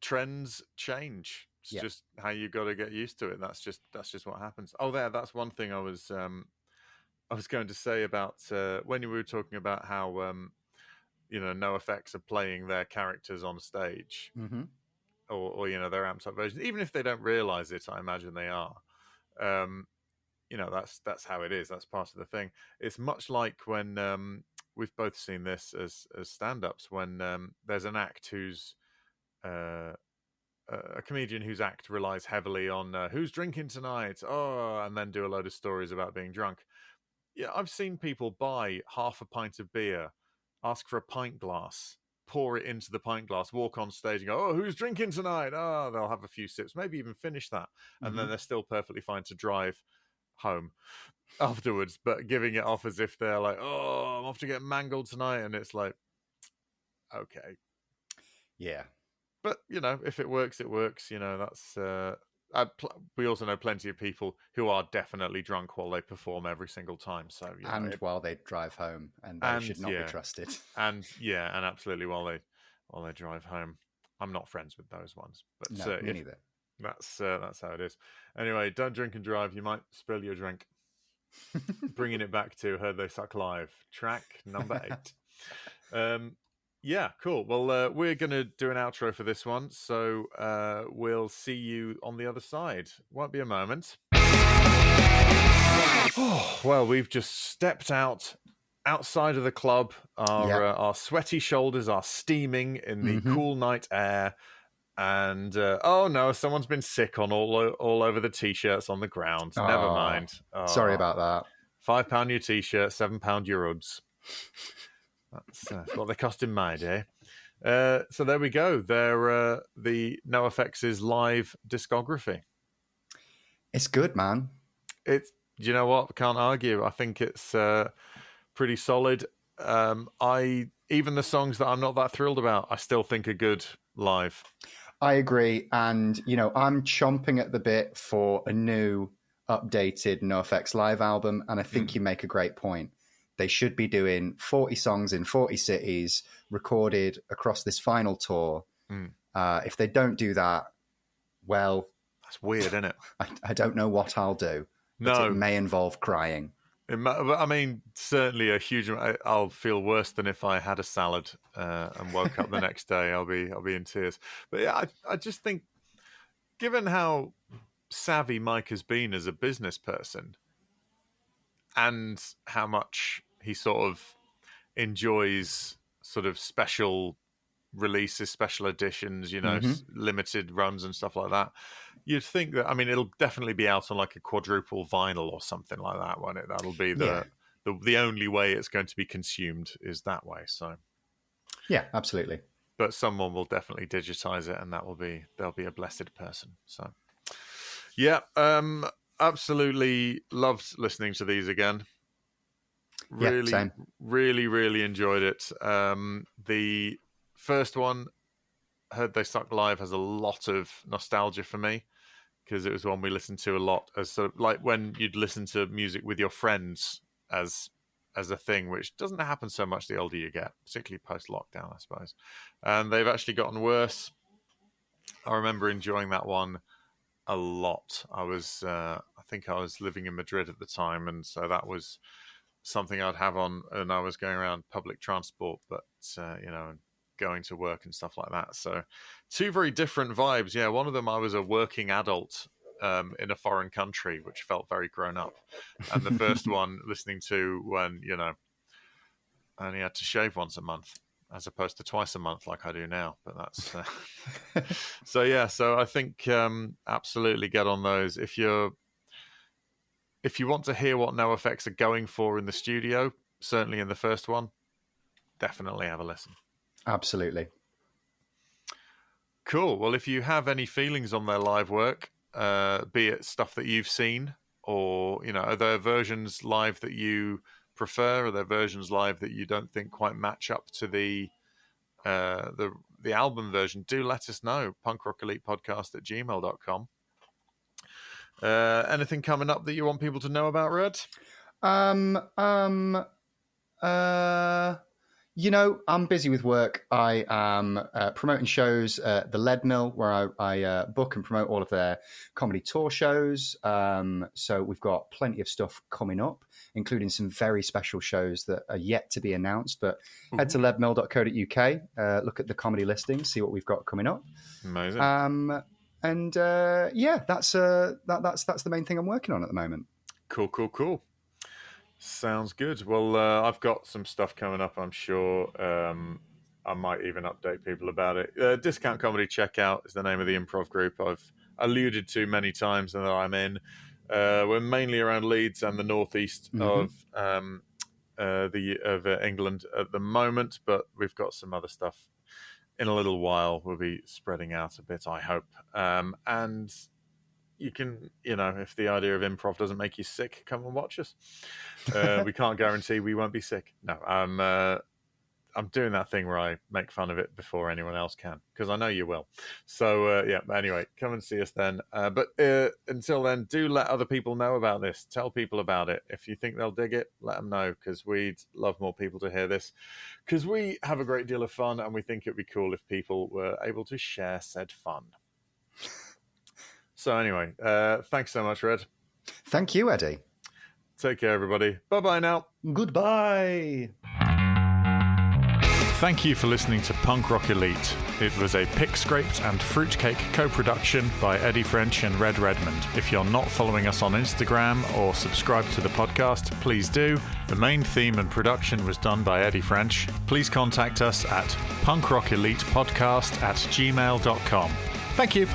Trends change. It's just how you got to get used to it. That's just what happens. That's one thing I was going to say about when you were talking about how NoFX are playing their characters on stage, mm-hmm. or their amped up versions, even if they don't realize it. I imagine they are. That's how it is. That's part of the thing. It's much like when we've both seen this as stand-ups, when there's an act who's a comedian whose act relies heavily on who's drinking tonight, and then do a load of stories about being drunk. Yeah, I've seen people buy half a pint of beer, ask for a pint glass, pour it into the pint glass, walk on stage and go, oh, who's drinking tonight? Oh, they'll have a few sips, maybe even finish that. And then they're still perfectly fine to drive home afterwards, but giving it off as if they're like, oh, I'm off to get mangled tonight. And it's like, okay. Yeah. But, if it works, it works. That's... we also know plenty of people who are definitely drunk while they perform every single time. So, while they drive home, and they should not be trusted. And absolutely while they drive home. I'm not friends with those ones, but no, me neither. That's how it is. Anyway, don't drink and drive. You might spill your drink. Bringing it back to Heard They Suck Live, track number 8. Yeah, cool. Well, we're going to do an outro for this one, so we'll see you on the other side. Won't be a moment. Oh, well, we've just stepped outside of the club. Our sweaty shoulders are steaming in the cool night air. And, oh no, someone's been sick on all over the T-shirts on the ground. Never mind. Sorry about that. £5 your T-shirt, £7 your uds. That's what they cost in my day. So there we go. They're the NoFX's live discography. It's good, man. Do you know what? Can't argue. I think it's pretty solid. Even the songs that I'm not that thrilled about, I still think are good live. I agree. And, I'm chomping at the bit for a new, updated NoFX live album. And I think you make a great point. They should be doing 40 songs in 40 cities, recorded across this final tour. If they don't do that, well... That's weird, isn't it? I don't know what I'll do. But it may involve crying. I mean, certainly a huge... I'll feel worse than if I had a salad and woke up the next day. I'll be in tears. But yeah, I just think, given how savvy Mike has been as a business person, and how much he sort of enjoys sort of special releases, special editions, limited runs and stuff like that. You'd think that, it'll definitely be out on like a quadruple vinyl or something like that, won't it? That'll be the only way it's going to be consumed is that way. So, yeah, absolutely. But someone will definitely digitize it, and they'll be a blessed person. So, yeah, absolutely loved listening to these again. Really, same. really, really enjoyed it. The first one, Heard They Suck Live, has a lot of nostalgia for me because it was one we listened to a lot as sort of like when you'd listen to music with your friends as a thing, which doesn't happen so much the older you get, particularly post-lockdown, I suppose. And they've actually gotten worse. I remember enjoying that one a lot. I think I was living in Madrid at the time, and so that was something I'd have on, and I was going around public transport, but going to work and stuff like that. So two very different vibes. Yeah, one of them I was a working adult in a foreign country, which felt very grown up, and the first one listening to when I only had to shave once a month as opposed to twice a month like I do now. But that's so I think absolutely get on those. If you want to hear what NoFX are going for in the studio, certainly in the first one, definitely have a listen. Absolutely. Cool. Well, if you have any feelings on their live work, be it stuff that you've seen, or are there versions live that you prefer? Are there versions live that you don't think quite match up to the album version? Do let us know. punkrockelitepodcast@gmail.com. Anything coming up that you want people to know about, Red? I'm busy with work. I am promoting shows at the Lead Mill, where I book and promote all of their comedy tour shows. So we've got plenty of stuff coming up, including some very special shows that are yet to be announced. But head to leadmill.co.uk, look at the comedy listing, see what we've got coming up. Amazing. That's the main thing I'm working on at the moment. Cool. Sounds good. Well, I've got some stuff coming up, I'm sure. I might even update people about it. Discount Comedy Checkout is the name of the improv group I've alluded to many times and that I'm in. We're mainly around Leeds and the northeast of England at the moment, but we've got some other stuff in a little while, we'll be spreading out a bit, I hope. And you can, if the idea of improv doesn't make you sick, come and watch us. We can't guarantee we won't be sick. No, I'm doing that thing where I make fun of it before anyone else can, because I know you will. So, anyway, come and see us then. But until then, do let other people know about this. Tell people about it. If you think they'll dig it, let them know, because we'd love more people to hear this, because we have a great deal of fun, and we think it'd be cool if people were able to share said fun. So anyway, thanks so much, Red. Thank you, Eddie. Take care, everybody. Bye-bye now. Goodbye. Thank you for listening to Punk Rock Elite. It was a Pick Scraped and Fruitcake co-production by Eddie French and Red Redmond. If you're not following us on Instagram or subscribe to the podcast, please do. The main theme and production was done by Eddie French. Please contact us at punkrockelitepodcast@gmail.com. Thank you.